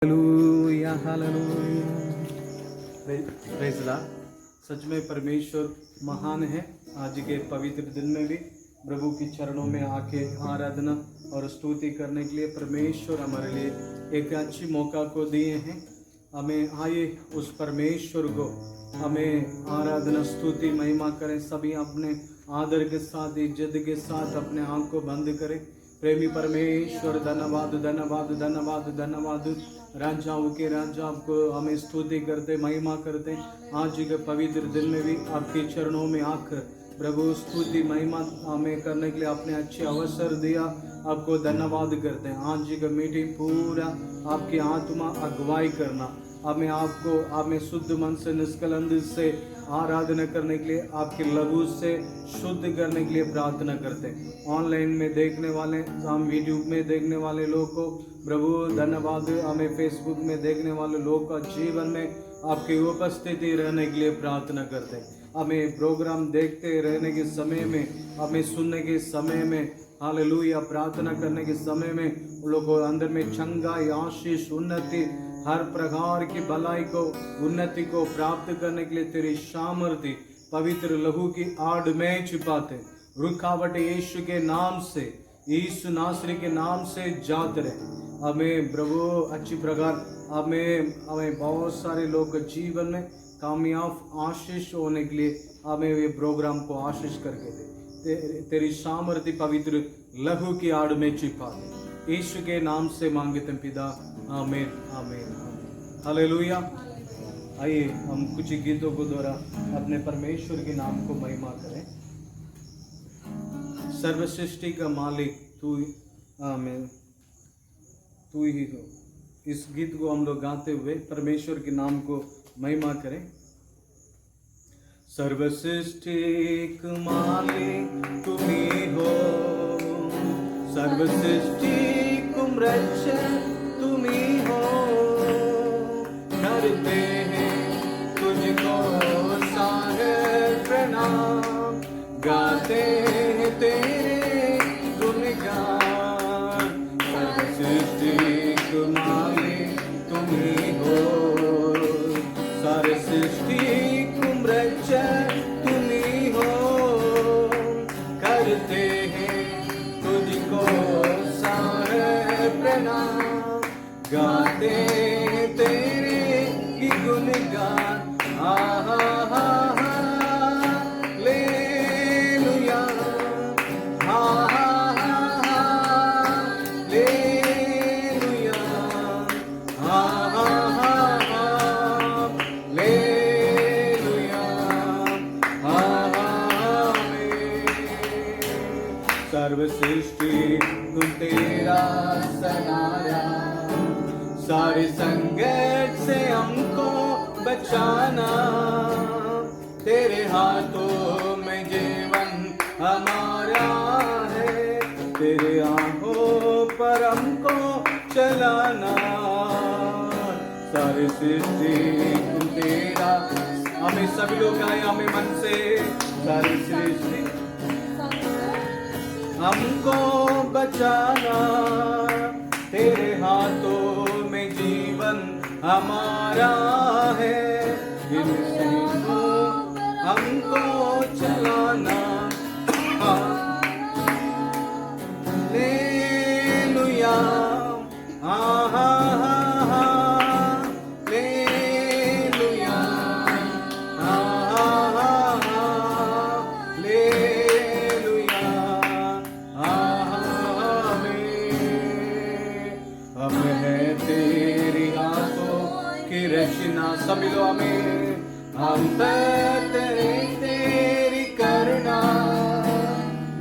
Hallelujah hallelujah. Praise the Lord. सच में परमेश्वर महान है। आज के पवित्र दिन में भी प्रभु की चरणों में आके आराधना और स्तुति करने के लिए परमेश्वर हमारे लिए एक अच्छी मौका को दिए हैं। हमें आइए उस परमेश्वर को हमें आराधना स्तुति महिमा करें। सभी अपने आदर के साथ इज्जत के साथ अपने आँख को बंद करें। प्रेमी परमेश्वर धन्यवाद धन्यवाद धन्यवाद धन्यवाद। राजाओं के राजा आपको हमें स्तुति करते महिमा करते। आज के पवित्र दिन में भी आपके चरणों में आकर प्रभु स्तुति महिमा हमें करने के लिए आपने अच्छे अवसर दिया। आपको धन्यवाद करते हैं। आज का मीटिंग पूरा आपकी आत्मा अगुवाई करना, हमें शुद्ध मन से निष्कलंक से आराधना करने के लिए आपके लहू से शुद्ध करने के लिए प्रार्थना करते हैं। ऑनलाइन में देखने वाले, हम यूट्यूब में देखने वाले लोगों को प्रभु धन्यवाद। हमें फेसबुक में देखने वाले लोगों का जीवन में आपकी उपस्थिति रहने के लिए प्रार्थना करते हैं। हमें प्रोग्राम देखते रहने के समय में, हमें सुनने के समय में, हालेलुया प्रार्थना करने के समय में उन लोगों को अंदर में चंगाई, आशीष, उन्नति, हर प्रकार की भलाई को, उन्नति को प्राप्त करने के लिए तेरी सामर्थ्य पवित्र लहू की आड़ में छिपाते। रुकावट यीशु के नाम से, यीशु नासरी के नाम से जाते रहे। हमें प्रभु अच्छी प्रकार हमें बहुत सारे लोग के जीवन में कामयाब आशीष होने के लिए हमें ये प्रोग्राम को आशीष करके दे। तेरी सामर्थ्य पवित्र लहू की आड़ में छिपा दे। यीशु के नाम से मांगते हैं पिता, आमीन आमीन आमीन। हालेलुया। आइए हम कुछ गीतों को द्वारा अपने परमेश्वर के नाम को महिमा करें। सर्व सृष्टि का मालिक तू, आमीन, तू ही हो। इस गीत को हम लोग गाते हुए परमेश्वर के नाम को महिमा करें। सर्व सृष्टि का मालिक तुम ही हो, सर्व सृष्टि को रक्षक तुम ही हो। करते हैं तुझको सारे प्रणाम, गाते हैं तेरे गुणगान। सर्व सृष्टि को मालिक तुम ही हो, सारे सृष्टि को रक्षक तुम ही हो। करते हैं तुझको सारे प्रणाम, गाते हैं तेरे की गुणगान। लेलुया, लेलुया, लेलुया, सर्व सृष्टि तुम तेरा सनाया, सारे संकट से हमको बचाना। तेरे हाथों में जीवन हमारा है, तेरे आंखों पर हमको चलाना। सारी सृष्टि तुम तेरा, हमें सभी लोग गाए हमें मन से। सारी सृष्टि हमको बचाना, तेरे हाथों में जीवन हमारा है। इनसे हमको चलाना। लेलुया, लेलुया, लेलुया, हम है तेरी हाथों की रचना। सभी लोग हमें, हम तेरी करुणा,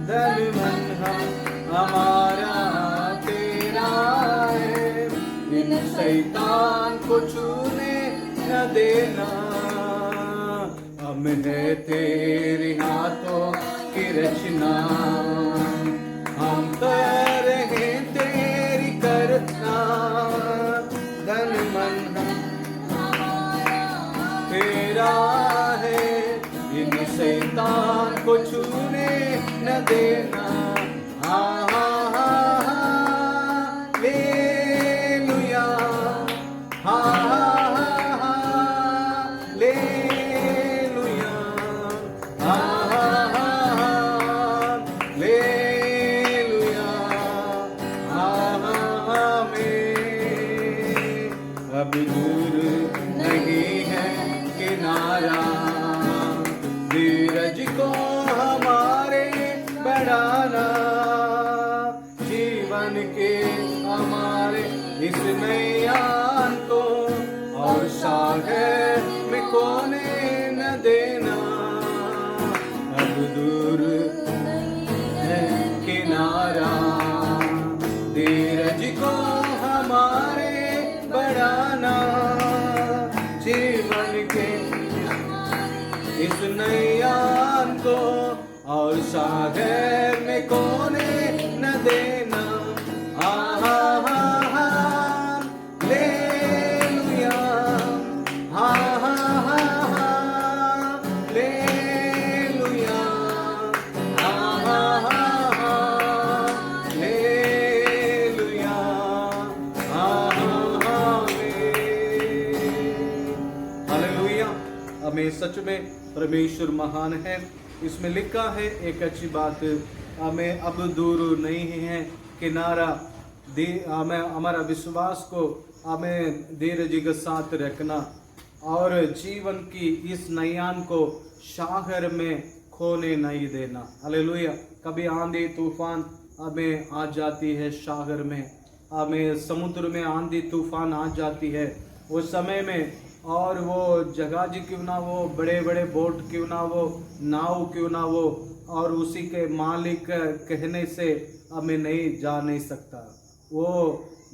धन मन हमारा तेरा है। इन शैतान को छूने न देना। हम है तेरी हाथों की रचना, हम हैं तेरी करुणा, धन मन तेरा है। इन शैतान को छूने न देना। लेलुया, अब दूर नहीं है किनारा, धीरज को हमारे बढ़ाना, जीवन के हमारे इस नैयान को और सागर में खोने न देना। अब दूर है किनारा, धीरज को हमारे बढ़ाना, जीवन के इस नैयान को और सागर में खोने न देना। हमें सच में परमेश्वर महान है। इसमें लिखा है एक अच्छी बात, हमें अब दूर नहीं है किनारा, हमें हमारा विश्वास को हमें धीरज के साथ रखना और जीवन की इस नैयान को सागर में खोने नहीं देना। हालेलुया। कभी आंधी तूफान हमें आ जाती है सागर में, हमें समुद्र में आंधी तूफान आ जाती है, उस समय में और वो जहाज क्यों ना वो बड़े बड़े बोट क्यों ना वो नाव क्यों ना वो, और उसी के मालिक कहने से हमें नहीं जा नहीं सकता। वो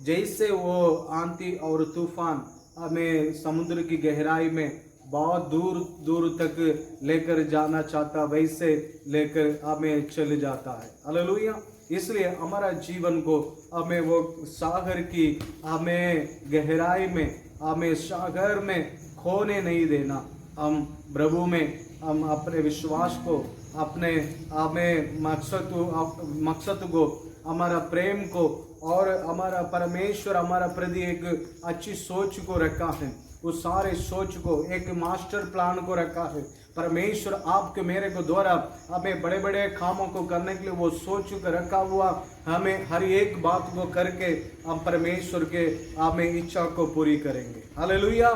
जैसे वो आंधी और तूफान हमें समुद्र की गहराई में बहुत दूर दूर तक लेकर जाना चाहता, वैसे लेकर हमें चले जाता है। हालेलुया। इसलिए हमारा जीवन को हमें वो सागर की हमें गहराई में हमें सागर में खोने नहीं देना। हम प्रभु में हम अपने विश्वास को, अपने हमें मकसद को, हमारा प्रेम को और हमारा परमेश्वर हमारा प्रति एक अच्छी सोच को रखा है। उस सारे सोच को एक मास्टर प्लान को रखा है। परमेश्वर आपके मेरे को द्वारा हमें बड़े बड़े कामों को करने के लिए वो सोच कर रखा हुआ, हमें हर एक बात को करके हम परमेश्वर के हमें इच्छा को पूरी करेंगे। Hallelujah,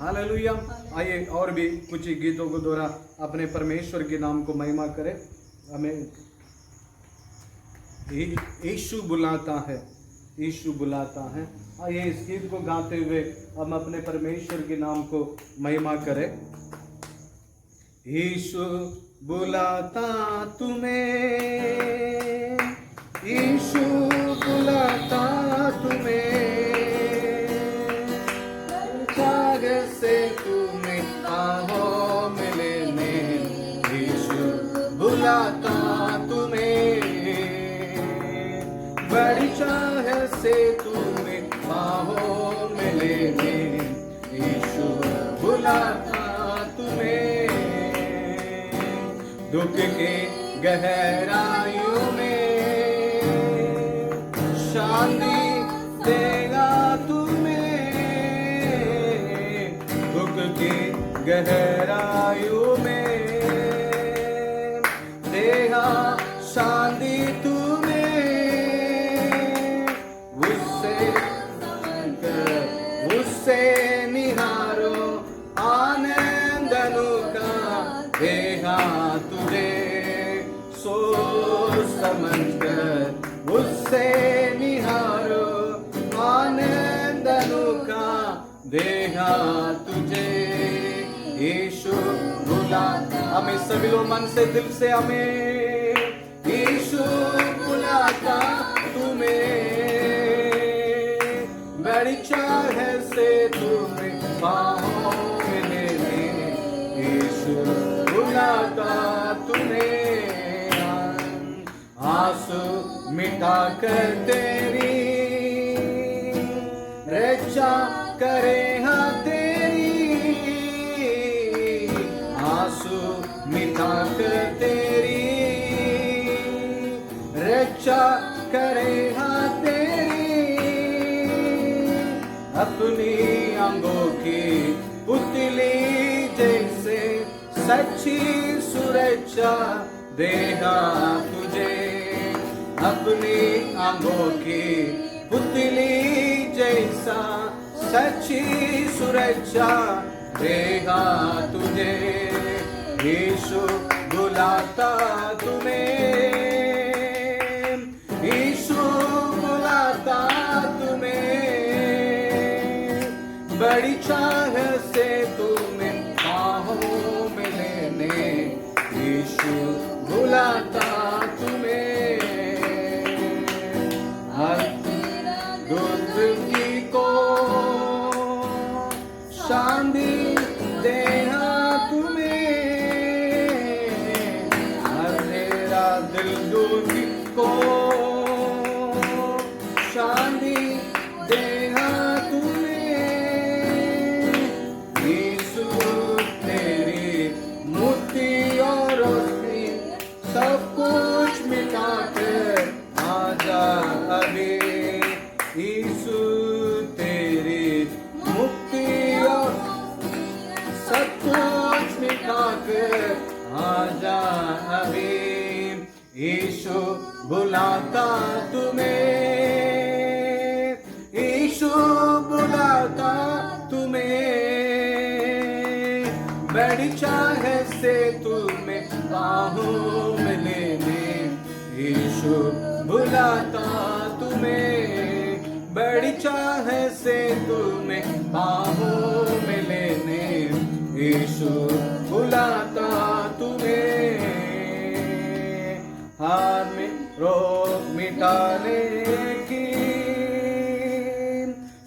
hallelujah. आइए और भी कुछ गीतों को द्वारा अपने परमेश्वर के नाम को महिमा करें। हमें यीशु बुलाता है, यीशु बुलाता है। आइए इस गीत को गाते हुए हम अपने परमेश्वर के नाम को महिमा करें। यीशु बुलाता तुम्हें, यीशु बुलाता तुम्हें, सागर से तुम्हें आओ मिलने। यीशु बुलाता तुम्हें, बड़ी चाह से तुम्हें आओ मिलने। यीशु बुलाता तुम्हें, दुख के गहराइयों में शांति देगा तुम्हें, दुख के गहराइयों में देगा शांति तुम्हें। उससे निहारो आनंद अनोखा देगा तुझे, सोच समझ कर उससे निहारो आनंद अनोखा देगा तुझे। यीशु बुलाता, हमें सभी लोग मन से दिल से हमें यीशु बुलाता तुम्हें, बड़ी चाह से तुम्हें पाओ मिलने। यीशु बुलाता तुम्हें, आंसू मिटा कर तेरी रक्षा करे हाँ तेरी, आंसू मिटा कर तेरी रक्षा करे हाँ तेरी। अपनी अंगों की पुतली जैसे सच्ची सुरक्षा देगा तुझे, अपनी आंखों की पुतली जैसा सच्ची सुरक्षा देगा तुझे, यीशु बुलाता तुम्हें, यीशु बुलाता तुम्हें, बड़ी चाह से तुम्हें बाहों में लेने, यीशु बुलाता तुम्हें, हर दुर्दगी को शांति देना तुम्हें, हर तेरा दिल दुखी को शांति देना तुम्हें, यीशु तेरी मुक्ति और रोशनी सब कुछ मिटा कर आजा अभी, यीशु तेरी मुक्ति और सब कुछ मिटा कर आजा अभी, यीशु बुलाता तुम्हें, यीशु बुलाता तुम्हें, बड़ी चाह से तुम्हें बाहों में लेने, यीशु बुलाता तुम्हें, बड़ी चाह से तुम्हें बाहों में लेने, यीशु बुलाता तुम्हें, हार में रोग मिटाने की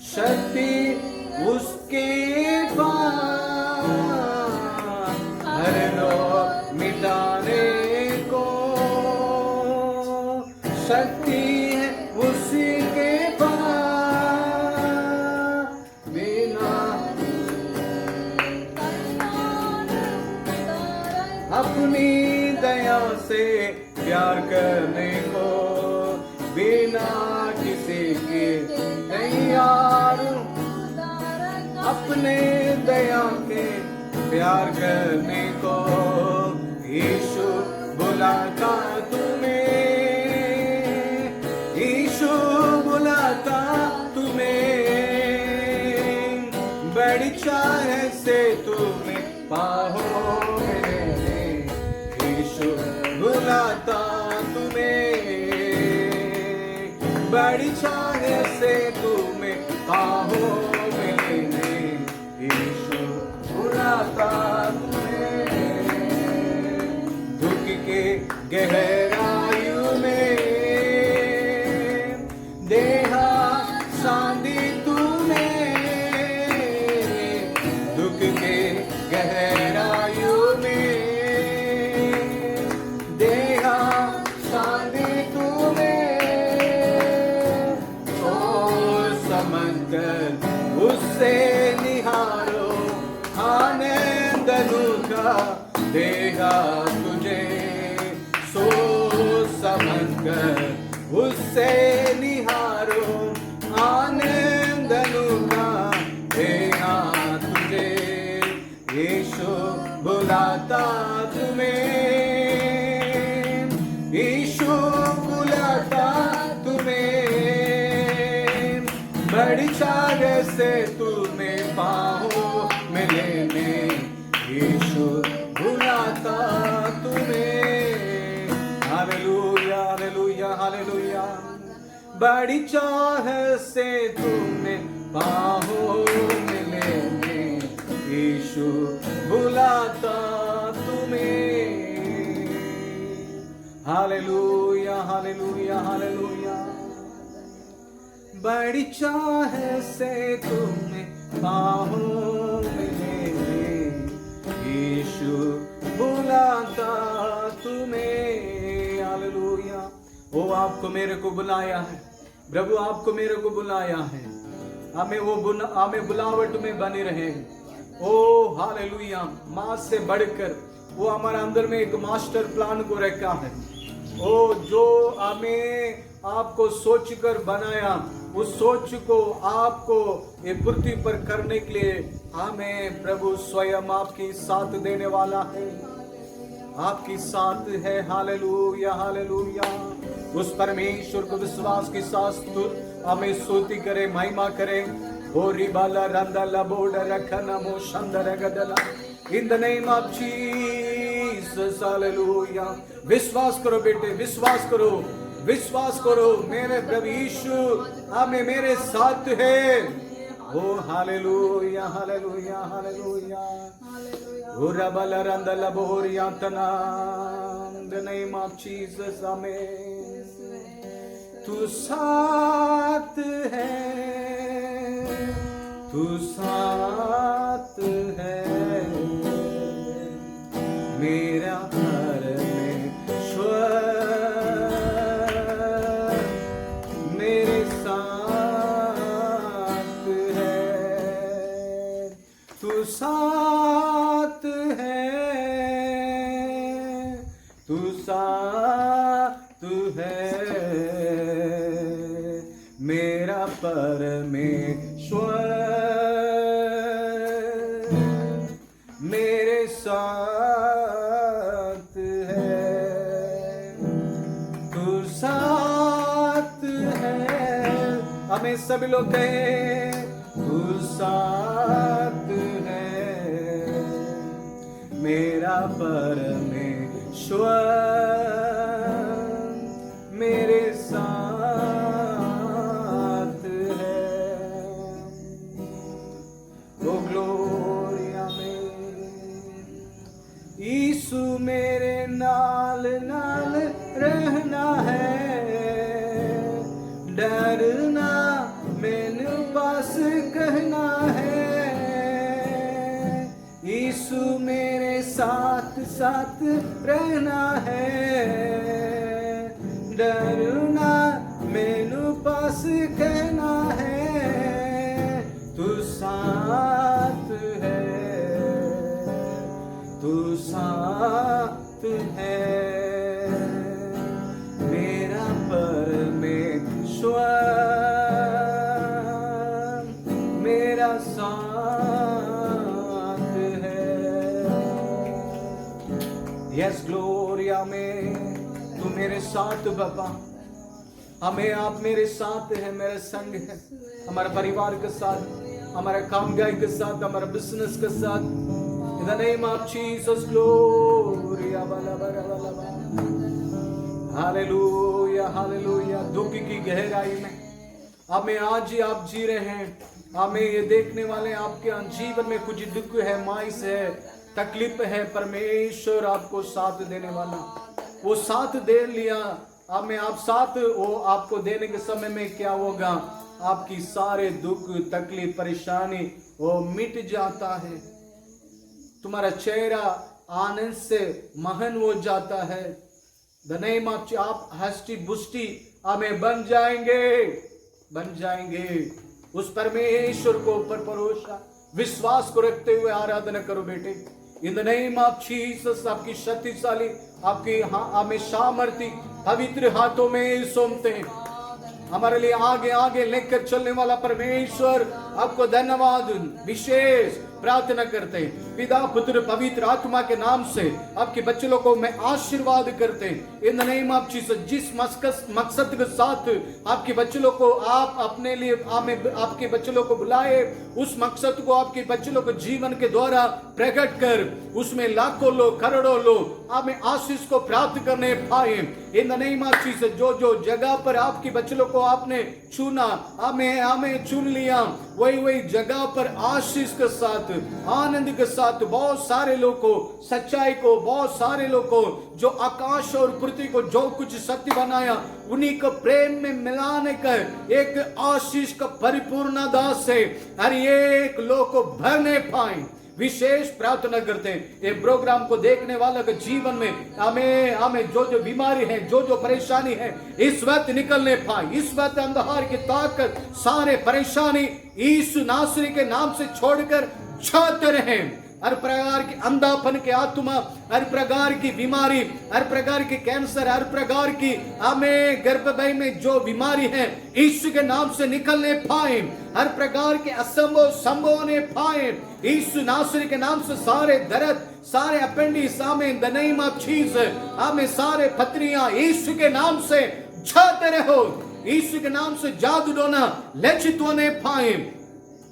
शक्ति उसके पास, हर रोग मिटाने को शक्ति है उसी के पास, बिना अपनी दया से प्यार करने को, बिना किसी के तैयार अपने दया के प्यार करने को, यीशु बुलाता तुम्हें, यीशु बुलाता तुम्हें, बड़ी चाह से तुम्हें बाहों में लेने, यीशु बुलाता तुम्हें, बड़ी चाह से तुम्हें बाहों में लेने, यीशु बुलाता तुम्हें, दुख के गहराइयों में देहा शांति तुम्हें, दुख के गहराइयों में देहा शांति तुम्हें, ओ समझकर उससे निहारो आनंद लूटा देगा तुझे, सोच समझकर उससे निहारो आनंद लूटा देगा तुझे, यीशु बुलाता तुम्हें, यीशु बुलाता तुम्हें, बड़ी चाह से तुम्हें बाहों में लेने, यीशु बुलाता तुम्हें, हालेलुया हालेलुया हालेलुया, बड़ी चाह से तुम्हें बाहों में लेने, यीशु बुलाता तुम्हें, हालेलुया हालेलुया हालेलुया, बड़ी चाह से तुम्हें बाहों में लेने, यीशु बुलाता तुम्हें, हालेलुया। वो आपको मेरे को बुलाया है, प्रभु आपको मेरे को बुलाया है, हमें बुलावट में बने रहे, ओ हालेलुया। माँ से बढ़कर वो हमारे अंदर में एक मास्टर प्लान को रखा है, ओ जो हमें आपको सोच कर बनाया, उस सोच को आपको ये पृथ्वी पर करने के लिए हमें प्रभु स्वयं आपकी साथ देने वाला है, आपकी साथ है। Hallelujah hallelujah. उस परमेश्वर को विश्वास के साथ हमें स्तुति करें, महिमा करें। Oribala randala boda rakana mo shandara gadala. In the name of Jesus, hallelujah. विश्वास करो बेटे, विश्वास करो, विश्वास करो, मेरे प्रभु यीशु हमें मेरे साथ है. Oh hallelujah, hallelujah, hallelujah. Urabala randala boriyantana. In the name of Jesus, amen. तू साथ है, तू साथ है, मेरा परमेश्वर मेरे साथ है. तू साथ है, तू साथ है, मेरा परमेश्वर मेरे साथ है. तू साथ है, हमें सभी लोग कहें तू साथ है, मेरा परमेश्वर मेरे साथ है. ओ ग्लोरिया में यीशु मेरे नाल नाल रहना है, डरना मैंने पास कहना है. यीशु मेरे साथ साथ रहना है, डरना मैंने पास कहना है. तू साथ है, तू साथ है, मेरा परमेश्वर मेरा साथ है. यस ग्लोरिया में तू मेरे साथ बाबा, हमें आप मेरे साथ है, मेरे संग है, हमारे परिवार के साथ, हमारे कामगार के साथ, हमारे बिजनेस के साथ. In the name of Jesus, gloria bala bala bala bala. Hallelujah, hallelujah. दुख की गहराई में हमें आज ही आप जी रहे हैं. हमें ये देखने वाले आपके जीवन में कुछ दुख है, माइस है, तकलीफ है. परमेश्वर आपको साथ देने वाला, वो साथ दे लिया. हमें आप साथ, वो आपको देने के समय में क्या होगा, आपकी सारे दुख तकलीफ परेशानी वो मिट जाता है. तुम्हारा चेहरा आनंद से महन हो जाता है. द नेम ऑफ आप हस्ती बुष्टि हमें बन जाएंगे, बन जाएंगे. उस परमेश्वर को ऊपर भरोसा विश्वास को रखते हुए आराधना करो बेटे. इन द नेम ऑफ जीसस आपकी शक्तिशाली, आपकी हमें सामर्थ्य पवित्र हाथों में सौंपते हैं. हमारे लिए आगे आगे लेकर चलने वाला परमेश्वर आपको धन्यवाद विशेष प्रार्थना करते हैं. पिता पुत्र पवित्र आत्मा के नाम से आपके बच्चे लोगों को मैं आशीर्वाद करते हैं. इन द नेम ऑफ जीसस, जिस मकसद के साथ आपके बच्चे लोगों को आप अपने लिए आपके बच्चे लोगों को बुलाए, उस मकसद को आपके बच्चे लोगों को जीवन के द्वारा प्रकट कर उसमें लाखों लोग करोड़ों लोग हमें आशीष को प्राप्त करने पाए. इन द नेम ऑफ जीसस, जो जो जगह पर आपके बच्चे लोग को आपने चुना, हमें चुन लिया, वही वही जगह पर आशीष के साथ आनंद के साथ बहुत सारे लोग को सच्चाई को, बहुत सारे लोग को जो आकाश और पृथ्वी को जो कुछ सत्य बनाया उन्हीं को प्रेम में मिलाने का एक आशीष का परिपूर्णता से हर एक लोग को भरने पाए. विशेष प्रार्थना करते हैं ये प्रोग्राम को देखने वाला के जीवन में हमें जो जो बीमारी है, जो जो परेशानी है इस वक्त निकलने पाए. इस वक्त अंधकार की ताकत सारे परेशानी यीशु नासरी के नाम से छोड़कर जाते रहे. हर प्रकार की अंधापन की आत्मा, हर प्रकार की बीमारी, हर प्रकार की कैंसर, हर प्रकार की हमें गर्भवती में जो बीमारी है यीशु के नाम से निकलने पाए. हर प्रकार के असंभव संभव होने पाए यीशु नासरी के नाम से. सारे दर्द, सारे appendix the name of Jesus, हमें सारे पथरियां यीशु के नाम से जाते रहो. यीशु के नाम से जादू टोना लक्षित होने पाए.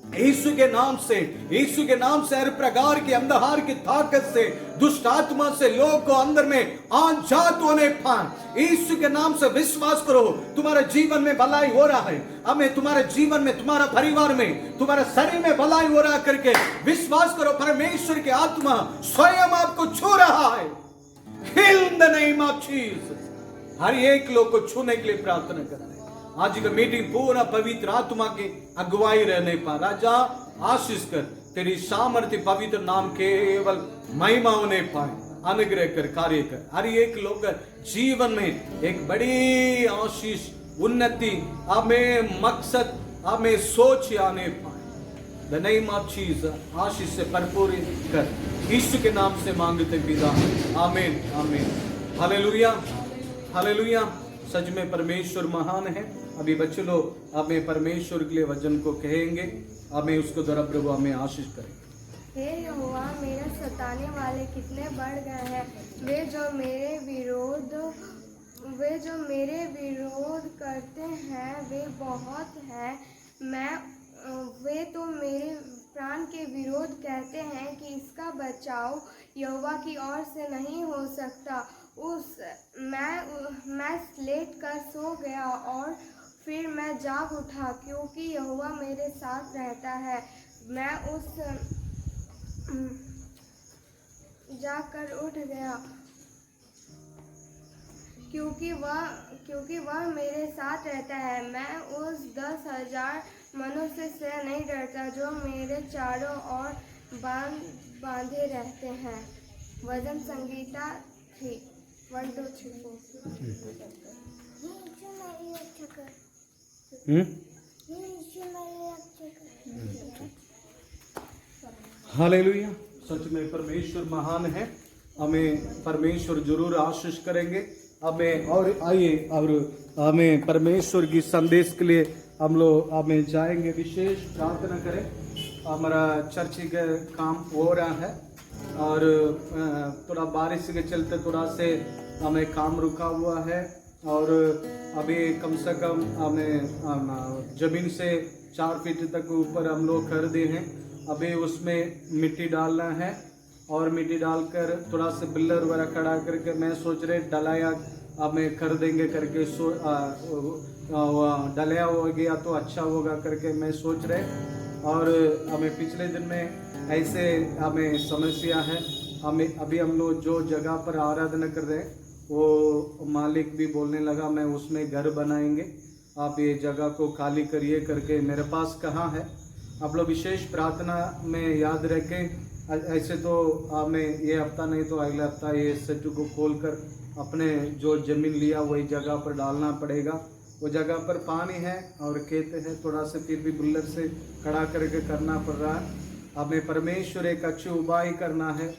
यीशु के नाम से, यीशु के नाम से हर प्रकार की अंधकार की ताकत से, दुष्ट आत्मा से लोगों को अंदर में आजाद होने पाए। यीशु के नाम से विश्वास करो, तुम्हारे जीवन में भलाई हो रहा है। हमें तुम्हारे जीवन में, तुम्हारा परिवार में, तुम्हारे शरीर में भलाई हो रहा करके विश्वास करो। परमेश्वर की आत्मा स्वयं आपको छू रहा है। In the name of Jesus। हर एक लोग को छूने के लिए प्रार्थना कर रहे हैं। आज का मीटिंग पूरा पवित्र आत्मा की अगुवाई रहने पर राजा आशीष कर, तेरी सामर्थ्य पवित्र नाम केवल महिमा होने पाए, अनुग्रह कर, कार्य कर। हर एक लोग जीवन में एक बड़ी आशीष, उन्नति, हमें मकसद, हमें सोच आने पाए। द नेम ऑफ जीसस आशीष से भरपूर कर, यीशु के नाम से मांगते पिता, आमीन आमीन। Hallelujah hallelujah. सच में परमेश्वर महान है। अभी बच्चे लोग हमें परमेश्वर के लिए वचन को कहेंगे, हमें उसको द्वारा प्रभु हमें आशीष करेंगे। हे यहोवा, मेरे सताने वाले कितने बढ़ गए हैं। वे जो मेरे विरोध करते हैं वे बहुत हैं। वे तो मेरे प्राण के विरोध कहते हैं कि इसका बचाव यहोवा की ओर से नहीं हो सकता। मैं लेट कर सो गया और फिर मैं जाग उठा, क्योंकि यहोवा मेरे साथ रहता है। मैं जाकर उठ गया, क्योंकि वह मेरे साथ रहता है। मैं उस 10,000 मनुष्य से नहीं डरता जो मेरे चारों ओर बांधे रहते हैं। वजन संगीता 1 2 3 हालेलुया। सच में परमेश्वर महान है। हमें परमेश्वर जरूर आशीष करेंगे। हमें और आइए और हमें परमेश्वर की संदेश के लिए हम लोग हमें जाएंगे। विशेष प्रार्थना करें। हमारा चर्च का काम हो रहा है और थोड़ा बारिश के चलते थोड़ा से हमें काम रुका हुआ है और अभी कम से कम हमें जमीन से 4 फीट तक ऊपर हम लोग कर दिए हैं। अभी उसमें मिट्टी डालना है और मिट्टी डालकर थोड़ा सा बिल्डर वगैरह खड़ा करके मैं सोच रहे डलाया हमें कर देंगे करके डलाया हो गया तो अच्छा होगा करके मैं सोच रहे। और हमें पिछले दिन में ऐसे हमें समस्या है। हमें अभी हम लोग जो जगह पर आराधना कर रहे हैं वो मालिक भी बोलने लगा मैं उसमें घर बनाएंगे, आप ये जगह को खाली करिए करके। मेरे पास कहाँ है, आप लोग विशेष प्रार्थना में याद रखें। ऐसे तो हमें ये हफ्ता नहीं तो अगला हफ्ता ये सेट को खोलकर अपने जो जमीन लिया वही जगह पर डालना पड़ेगा। वो जगह पर पानी है और खेत है, थोड़ा सा फिर भी बुल्लर से खड़ा करके करना पड़ रहा है। हमें परमेश्वर एक अच्छी उपाय करना है।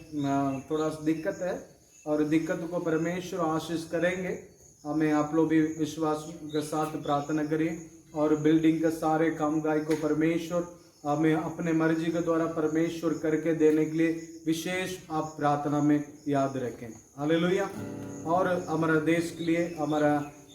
थोड़ा सा दिक्कत है और दिक्कत को परमेश्वर आशीष करेंगे। हमें आप लोग भी विश्वास के साथ प्रार्थना करिए और बिल्डिंग के सारे कामकाज को परमेश्वर हमें अपने मर्जी के द्वारा परमेश्वर करके देने के लिए विशेष आप प्रार्थना में याद रखें। हालेलुया। और हमारा देश के लिए,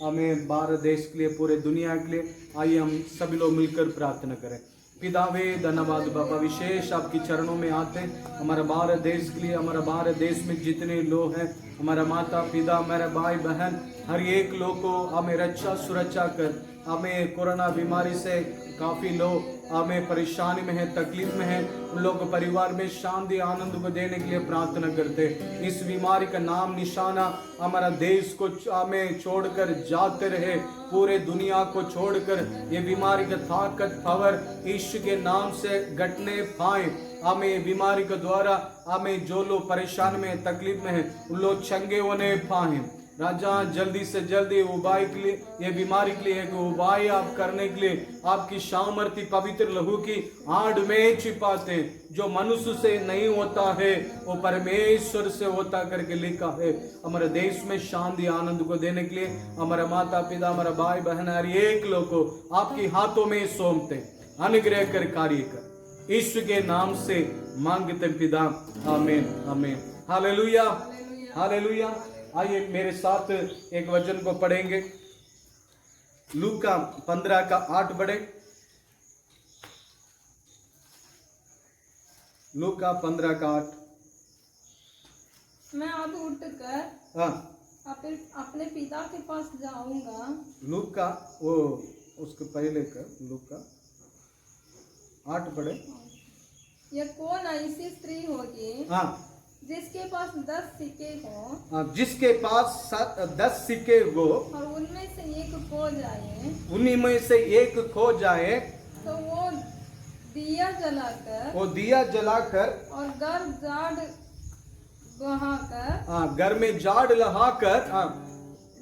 हमें भारत देश के लिए, पूरे दुनिया के लिए आइए हम सभी लोग मिलकर प्रार्थना करें। पितावे धन्यवाद बाबा, विशेष आपकी चरणों में आते हैं हमारा भारत देश के लिए। हमारा भारत देश में जितने लोग हैं, हमारा माता पिता, मेरे भाई बहन, हर एक लोग को हमें रक्षा सुरक्षा कर। हमें कोरोना बीमारी से काफ़ी लोग हमें परेशानी में है, तकलीफ में है, उन लोगों को परिवार में शांति आनंद को देने के लिए प्रार्थना करते। इस बीमारी का नाम निशाना हमारा देश को हमें छोड़कर जाते रहे, पूरे दुनिया को छोड़कर ये बीमारी का ताकत पावर यीशु के नाम से घटने पाए। हमें बीमारी के द्वारा हमें जो लोग परेशान में तकलीफ में है उन लोग चंगे होने पाए। राजा जल्दी से जल्दी उपाय के लिए, ये बीमारी के लिए एक उपाय आप करने के लिए आपकी सामर्थ्य पवित्र लहू की आड़ में छिपाते। जो मनुष्य से नहीं होता है वो परमेश्वर से होता करके लिखा है। हमारे देश में शांति आनंद को देने के लिए हमारा माता पिता, हमारा भाई बहन, हर एक लोग को आपके हाथों में सौंपते। अनुग्रह कर, कार्य कर, यीशु के नाम से मांगते पिता, आमीन आमीन। Hallelujah hallelujah. आइए मेरे साथ एक वचन को पढ़ेंगे। लूका 15 का 8 पढ़े। लूका 15 का 8। मैं अब उठकर हाँ, अपने पिता के पास जाऊंगा। लूका वो उसके पहले का लूका 8 पढ़े। यह कौन ऐसी स्त्री होगी हाँ, जिसके पास 10 सिक्के हो हाँ, जिसके पास 10 सिक्के हो और उनमें से एक खो जाए, उन्हीं में से एक खो जाए तो वो दिया जलाकर वो दिया जलाकर और घर झाड़ बहाकर हाँ, घर में झाड़ लहाकर हाँ,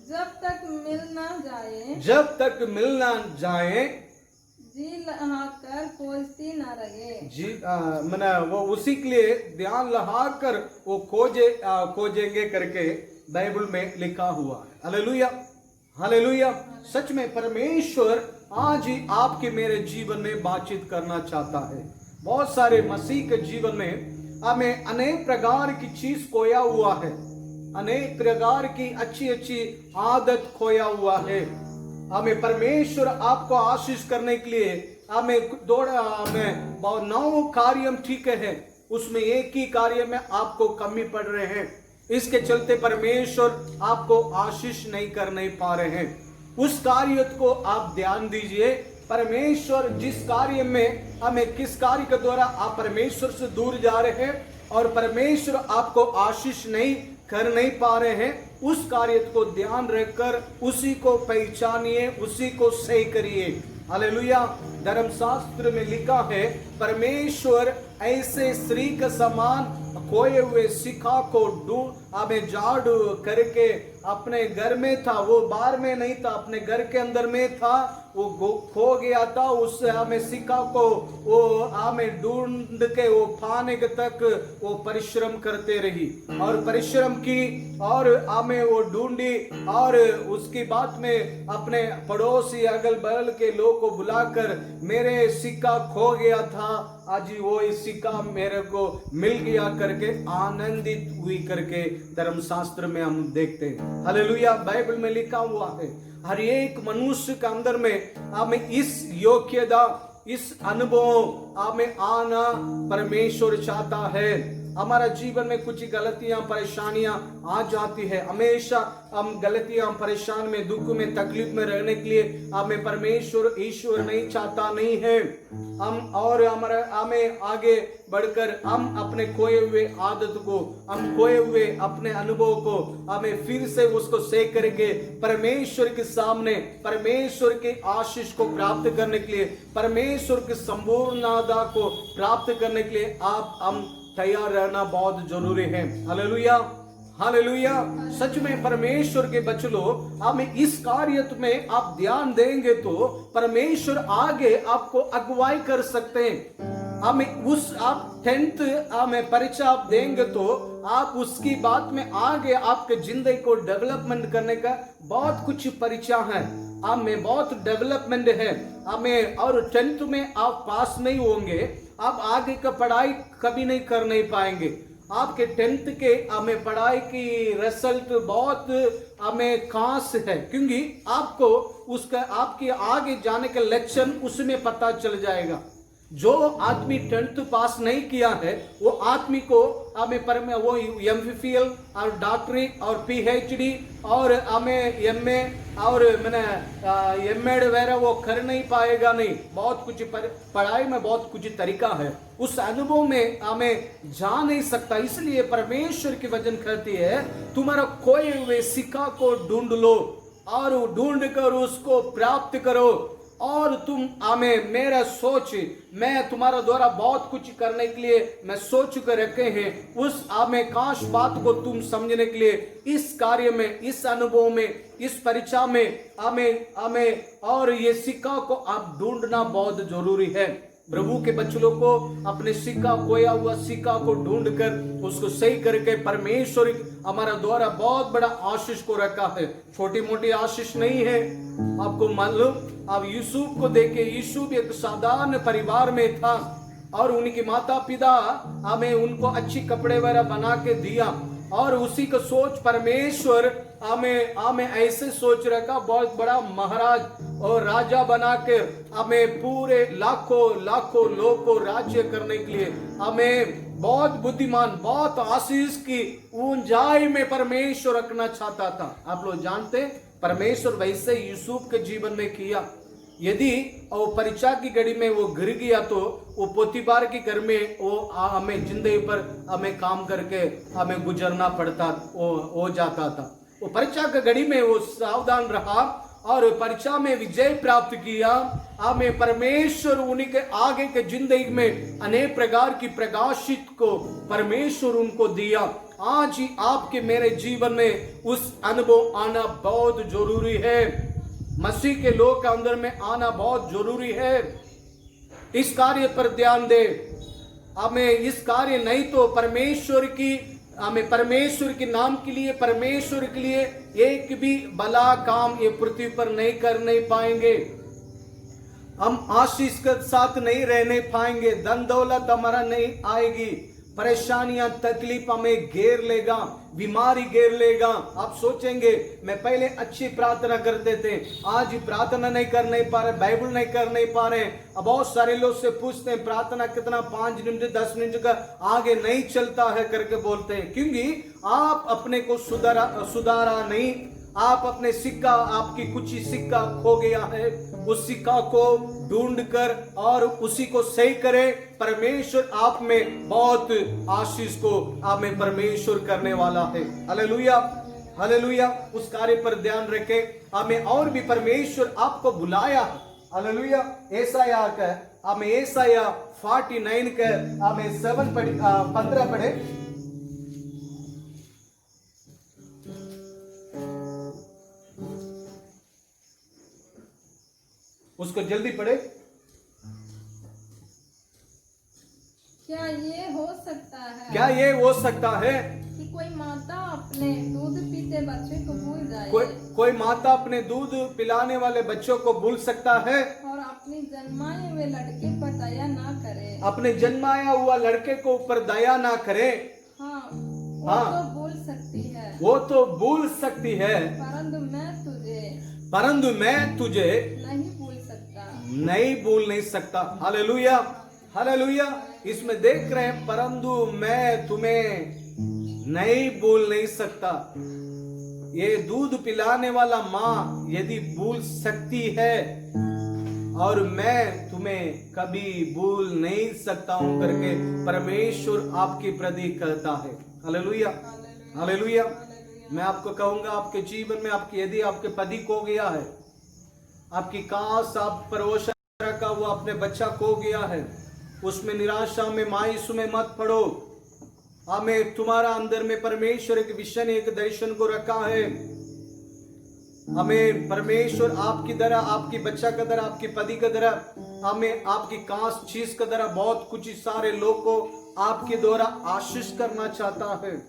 जब तक मिल न जाए जब तक मिल ना जाए जी लहाकर खोजती न रहे। जी मैंने वो उसी के लिए ध्यान लहाकर वो खोजेंगे करके बाइबल में लिखा हुआ है। Hallelujah, hallelujah. सच में परमेश्वर आज ही आपके मेरे जीवन में बातचीत करना चाहता है। बहुत सारे मसीह के जीवन में हमें अनेक प्रकार की चीज खोया हुआ है, अनेक प्रकार की अच्छी अच्छी आदत खोया हुआ है। हमें परमेश्वर आपको आशीष करने के लिए हमें 9 कार्य ठीक है, उसमें एक ही कार्य में आपको कमी पड़ रहे हैं। इसके चलते परमेश्वर आपको आशीष नहीं कर नहीं पा रहे हैं। उस कार्य को आप ध्यान दीजिए। परमेश्वर जिस कार्य में हमें किस कार्य के द्वारा आप परमेश्वर से दूर जा रहे हैं और परमेश्वर आपको आशीष नहीं कर नहीं पा रहे हैं, उस कार्य को ध्यान रखकर उसी को पहचानिए, उसी को सही करिए। हालेलुया। धर्मशास्त्र में लिखा है परमेश्वर ऐसे स्त्री के समान खोए हुए सिक्का को हमें झाड़ू करके अपने घर में था, वो बाहर में नहीं था, अपने घर के अंदर में था, वो खो गया था। उससे हमें सिक्का को वो हमें ढूंढ के वो पाने तक वो परिश्रम करते रही और परिश्रम की और हमें वो ढूंढी और उसकी बात में अपने पड़ोसी अगल बगल के लोग को बुलाकर मेरे सिक्का खो गया था, आज वो इस सिक्का मेरे को मिल गया करके आनंदित हुई करके धर्मशास्त्र में हम देखते हैं। हालेलुया। बाइबल में लिखा हुआ है हर एक मनुष्य के अंदर में हमें इस योग्यता, इस अनुभव हमें आना परमेश्वर चाहता है। हमारा जीवन में कुछ गलतियां परेशानियां आ जाती है, हमेशा हम गलतियां परेशान में दुख में तकलीफ में रहने के लिए हमें परमेश्वर ईश्वर नहीं चाहता नहीं है। हम और हमें आगे बढ़कर हम अपने खोए हुए आदत को, हम खोए हुए अपने अनुभव को हमें फिर से उसको सही करके परमेश्वर के सामने परमेश्वर के आशीष को प्राप्त करने के लिए, परमेश्वर की संपूर्णता को प्राप्त करने के लिए हम तैयार रहना बहुत जरूरी है। Hallelujah, hallelujah. सच में परमेश्वर के बच्चों, हमें इस कार्य में आप ध्यान देंगे तो परमेश्वर आगे आपको अगुवाई कर सकते हैं। हमें उस आप 10th हमें परीक्षा आप देंगे तो आप उसकी बात में आगे आपके जिंदगी को डेवलपमेंट करने का बहुत कुछ परीक्षा है, हमें बहुत डेवलपमेंट है हमें। और 10th में आप पास नहीं होंगे, आप आगे का पढ़ाई कभी नहीं कर नहीं पाएंगे। आपके 10th के हमें पढ़ाई की रिजल्ट बहुत हमें खास है, क्योंकि आपको उसका आपके आगे जाने का लक्षण उसमें पता चल जाएगा। जो आदमी 10th पास नहीं किया है वो आदमी को हमें वो MPhil और डॉक्टरेट और PhD और हमें MA और मैंने M.Ed वगैरह वो कर नहीं पाएगा। नहीं, बहुत कुछ पढ़ाई में बहुत कुछ तरीका है, उस अनुभव में हमें जा नहीं सकता। इसलिए परमेश्वर की वचन कहती है तुम्हारा खोए हुए सिक्का को ढूंढ लो और ढूंढ कर उसको प्राप्त करो और तुम हमें मेरा सोच, मैं तुम्हारा द्वारा बहुत कुछ करने के लिए मैं सोच कर रखे हैं, उस हमें काश बात को तुम समझने के लिए इस कार्य में, इस अनुभव में, इस परीक्षा में हमें और ये सिक्का को आप ढूंढना बहुत जरूरी है। प्रभु के बच्चों को अपने सिक्का, खोया हुआ सिक्का को ढूंढकर उसको सही करके परमेश्वर हमारा द्वारा बहुत बड़ा आशीष को रखा है। छोटी मोटी आशीष नहीं है। आपको मालूम, आप यूसुफ को देखे, यूसुफ एक साधारण परिवार में था और उनके माता पिता हमें उनको अच्छी कपड़े वगैरह बना के दिया और उसी का सोच परमेश्वर हमें ऐसे सोच रखा, बहुत बड़ा महाराज और राजा बना के हमें पूरे लाखों लाखों लोग को राज्य करने के लिए हमें बहुत बुद्धिमान, बहुत आशीष की ऊंचाई में परमेश्वर रखना चाहता था। आप लोग जानते परमेश्वर वैसे यूसुफ के जीवन में किया। यदि वो परीक्षा की घड़ी में वो गिर गया तो वो पोतीफार के घर में वो हमें जिंदगी पर हमें काम करके हमें गुजरना पड़ता हो जाता था। वो परीक्षा की घड़ी में वो सावधान रहा और परीक्षा में विजय प्राप्त किया। हमें परमेश्वर उन्हीं के आगे के जिंदगी में अनेक प्रकार की प्रकाशित को परमेश्वर उनको दिया। आज ही आपके मेरे जीवन में उस अनुभव आना बहुत जरूरी है। मसीह के लोग के अंदर में आना बहुत जरूरी है। इस कार्य पर ध्यान दे। हमें इस कार्य नहीं तो हमें परमेश्वर के नाम के लिए, परमेश्वर के लिए एक भी भला काम ये पृथ्वी पर नहीं करने पाएंगे। हम आशीष के साथ नहीं रहने पाएंगे। धन दौलत हमारा नहीं आएगी। परेशानियां तकलीफ हमें घेर लेगा, बीमारी घेर लेगा। आप सोचेंगे मैं पहले अच्छी प्रार्थना करते थे, आज प्रार्थना नहीं करने पा रहे, बाइबल नहीं करने पा रहे। अब बहुत सारे लोग से पूछते हैं प्रार्थना कितना 5 मिनट 10 मिनट का आगे नहीं चलता है करके बोलते हैं, क्योंकि आप अपने को सुधारा नहीं। आप अपने सिक्का, आपकी कुछ सिक्का खो गया है, उस सिक्का को ढूंढ कर और उसी को सही करे। परमेश्वर आप में बहुत आशीष को हमें परमेश्वर करने वाला है। Hallelujah, hallelujah. उस कार्य पर ध्यान रखे। हमें और भी परमेश्वर आपको बुलाया। हालेलुया। एसाया का हमें एसाया 49 का हमें 15 पढ़े। उसको जल्दी पढ़े। क्या ये हो सकता है? क्या ये हो सकता है कि कोई माता अपने दूध पीते बच्चे को भूल जाए? कोई माता अपने दूध पिलाने वाले बच्चों को भूल सकता है और अपने जन्माए हुए लड़के पर दया ना करे? अपने जन्माया हुआ लड़के को ऊपर दया ना करे। हाँ, हाँ। तो भूल सकती है, वो तो भूल सकती है, परंतु मैं तुझे नहीं भूल नहीं सकता। Hallelujah, hallelujah. इसमें देख रहे हैं, परंतु मैं तुम्हें नहीं भूल नहीं सकता। ये दूध पिलाने वाला माँ यदि भूल सकती है और मैं तुम्हें कभी भूल नहीं सकता हूं करके परमेश्वर आपकी प्रति कहता है। Hallelujah, hallelujah. मैं आपको कहूंगा, आपके जीवन में यदि आपके पति खो गया है, आपकी काश आप परोसा रखा हुआ अपने बच्चा खो गया है, उसमें निराशा में मायूस में मत पड़ो। हमें तुम्हारा अंदर में परमेश्वर एक विजन, एक दर्शन को रखा है। हमें परमेश्वर आपकी तरह, आपकी बच्चा का तरह, आपकी पति का तरह, हमें आपकी काश चीज का तरह बहुत कुछ सारे लोग को आपके द्वारा आशीष करना चाहता है।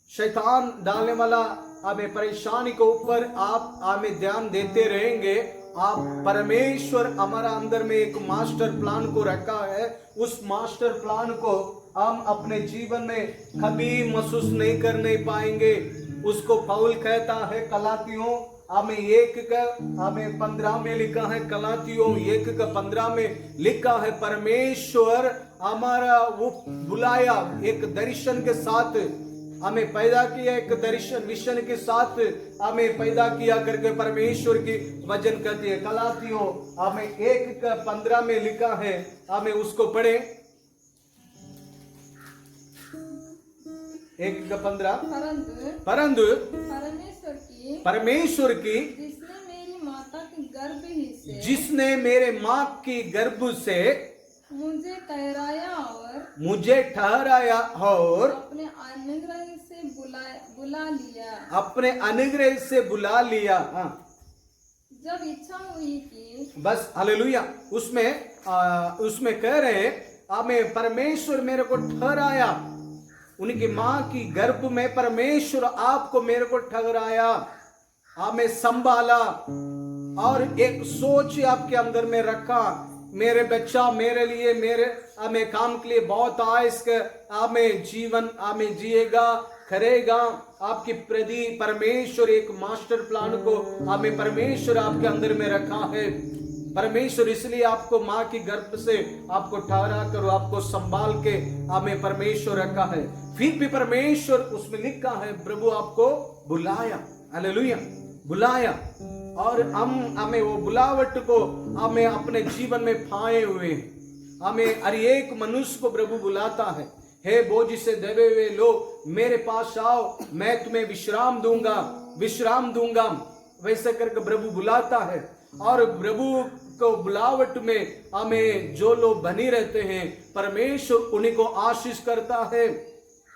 शैतान डालने वाला हमें परेशानी के ऊपर आप हमें ध्यान देते रहेंगे। आप परमेश्वर हमारा अंदर में एक मास्टर प्लान को रखा है। उस मास्टर प्लान को हम अपने जीवन में कभी महसूस नहीं करने पाएंगे। उसको पौल कहता है गलातियों हमें 1:15 में लिखा है, गलातियों 1:15 में लिखा है, परमेश्वर हमारा वो बुलाया एक दर्शन के साथ हमें पैदा किया, एक दर्शन विजन के साथ हमें पैदा किया करके परमेश्वर की वचन कहती है। गलातियों हमें 1:15 में लिखा है, हमें उसको पढ़े। 1:15 परंतु परमेश्वर की जिसने मेरे माँ की गर्भ से मुझे ठहराया और अपने अनुग्रह से बुला लिया। हाँ, जब इच्छा हुई कि बस हालेलुया। उसमें कह रहे हमें परमेश्वर मेरे को ठहराया, उनकी माँ की गर्भ में परमेश्वर आपको मेरे को ठहराया, हमें संभाला और एक सोच आपके अंदर में रखा, मेरे बच्चा मेरे लिए, मेरे हमें काम के लिए बहुत आयस्क हमें जीवन हमें जिएगा, करेगा। आपकी प्रति परमेश्वर एक मास्टर प्लान को हमें परमेश्वर आपके अंदर में रखा है। परमेश्वर इसलिए आपको माँ की गर्भ से आपको ठहरा कर आपको संभाल के हमें परमेश्वर रखा है। फिर भी परमेश्वर उसमें लिखा है प्रभु आपको बुलाया, हालेलुया, बुलाया, और हमें वो बुलावट को हमें अपने जीवन में पाए हुए हैं। हमें हर एक मनुष्य को प्रभु बुलाता है, हे बोझ से दबे हुए लो मेरे पास आओ, मैं तुम्हें विश्राम दूंगा, विश्राम दूंगा। वैसे करके प्रभु बुलाता है। और प्रभु को बुलावट में हमें जो लोग बनी रहते हैं, परमेश्वर उन्हीं को आशीष करता है।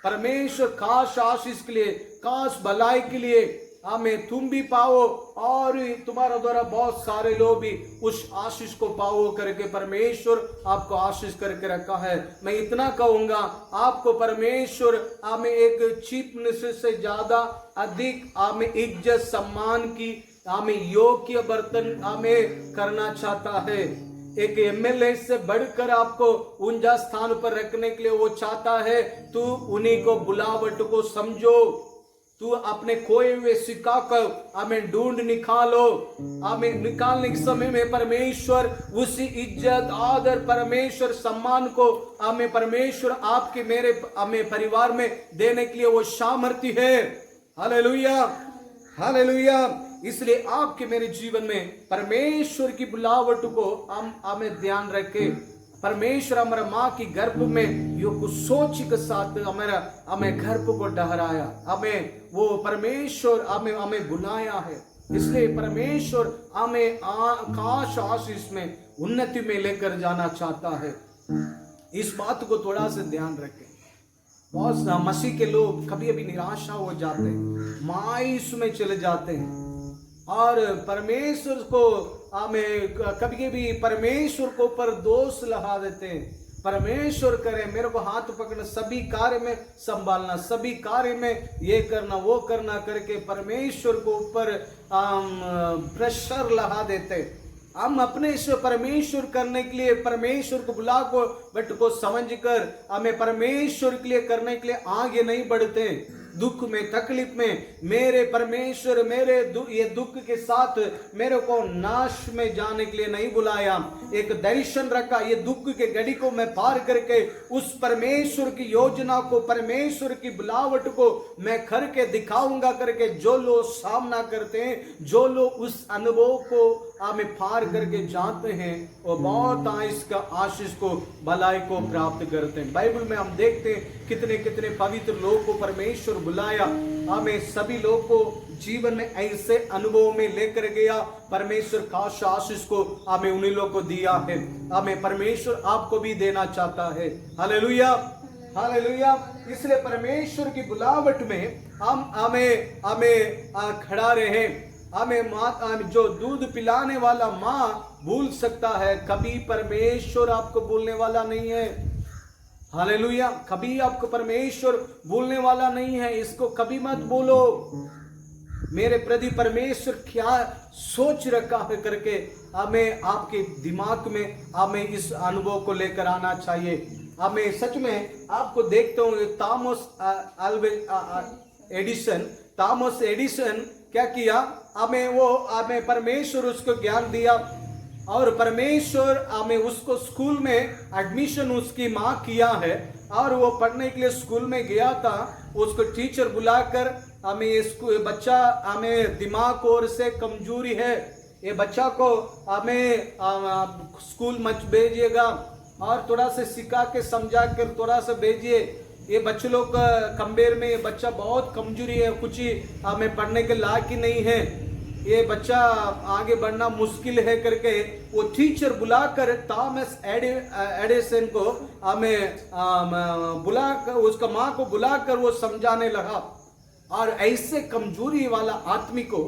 परमेश्वर खास आशीष के लिए, खास भलाई के लिए हमें तुम भी पाओ और तुम्हारा द्वारा बहुत सारे लोग भी उस आशीष को पाओ करके परमेश्वर आपको आशीष करके रखा है। मैं इतना कहूंगा, आपको परमेश्वर हमें एक चीफ मिनिस्टर से ज्यादा अधिक हमें इज्जत सम्मान की, हमें योग्य बर्तन हमें करना चाहता है। एक एमएलए से बढ़कर आपको ऊंचा स्थान पर रखने के लिए वो चाहता है। तू उन्हीं को बुलावट को समझो, तू अपने खोए हुए सिक्का को हमें ढूंढ निकालो। हमें निकालने के समय में परमेश्वर उसी इज्जत आदर परमेश्वर सम्मान को हमें परमेश्वर आपके मेरे हमें परिवार में देने के लिए वो सामर्थ्य है। Hallelujah, hallelujah. इसलिए आपके मेरे जीवन में परमेश्वर की बुलावट को हम हमें ध्यान रखें। परमेश्वर हमारा माँ की गर्भ में यो कुछ सोच के साथ हमारा हमें गर्भ को ठहराया, हमें वो परमेश्वर हमें बुलाया है। इसलिए परमेश्वर हमें आकाश आशीष में उन्नति में लेकर जाना चाहता है। इस बात को थोड़ा सा ध्यान रखें। बहुत मसीह के लोग कभी कभी निराशा हो जाते हैं, मायूस में चले जाते हैं और परमेश्वर को हमें कभी कभी परमेश्वर को ऊपर दोष लगा देते हैं। परमेश्वर करे मेरे को हाथ पकड़ना, सभी कार्य में संभालना, सभी कार्य में ये करना वो करना करके परमेश्वर को ऊपर प्रेशर लगा देते। हम अपने इस परमेश्वर करने के लिए परमेश्वर को बुला को बट को समझकर हमें परमेश्वर के लिए करने के लिए आगे नहीं बढ़ते। दुख में तकलीफ में मेरे परमेश्वर मेरे ये दुख के साथ मेरे को नाश में जाने के लिए नहीं बुलाया। एक दर्शन रखा, ये दुख के घड़ी को मैं पार करके उस परमेश्वर की योजना को, परमेश्वर की बुलावट को मैं करके दिखाऊंगा करके जो लोग सामना करते हैं, जो लोग उस अनुभव को हमें पार करके जाते हैं, वो बहुत इसका आशीष को भलाई को प्राप्त करते हैं। बाइबल में हम देखते हैं कितने कितने पवित्र लोगों को परमेश्वर बुलाया। हमें सभी लोगों को जीवन में ऐसे अनुभव में लेकर गया। परमेश्वर खास आशीष को हमें उन्हीं लोगों को दिया है। हमें परमेश्वर आपको भी देना चाहता है। Hallelujah, hallelujah. इसलिए परमेश्वर की बुलावट में हम हमें खड़ा रहे। हमें माँ जो दूध पिलाने वाला माँ भूल सकता है, कभी परमेश्वर आपको भूलने वाला नहीं है। हालेलुया, कभी आपको परमेश्वर भूलने वाला नहीं है। इसको कभी मत बोलो मेरे प्रति परमेश्वर क्या सोच रखा है करके हमें आपके दिमाग में हमें इस अनुभव को लेकर आना चाहिए। हमें सच में आपको देखते हो थॉमस एडिसन क्या किया, हमें परमेश्वर उसको ज्ञान दिया और परमेश्वर हमें उसको स्कूल में एडमिशन उसकी माँ किया है और वो पढ़ने के लिए स्कूल में गया था। उसको टीचर बुलाकर हमें ये बच्चा हमें दिमाग और से कमजोरी है, ये बच्चा को हमें स्कूल मत भेजिएगा और थोड़ा सा सिखा के समझा कर थोड़ा सा भेजिए। ये बच्चे लोग कंपेयर में ये बच्चा बहुत कमजोरी है, कुछ ही हमें पढ़ने के लायक ही नहीं है, ये बच्चा आगे बढ़ना मुश्किल है करके वो टीचर बुलाकर थॉमस एडिसन को हमें बुलाकर उसका माँ को बुलाकर वो समझाने लगा। और ऐसे कमजोरी वाला आदमी को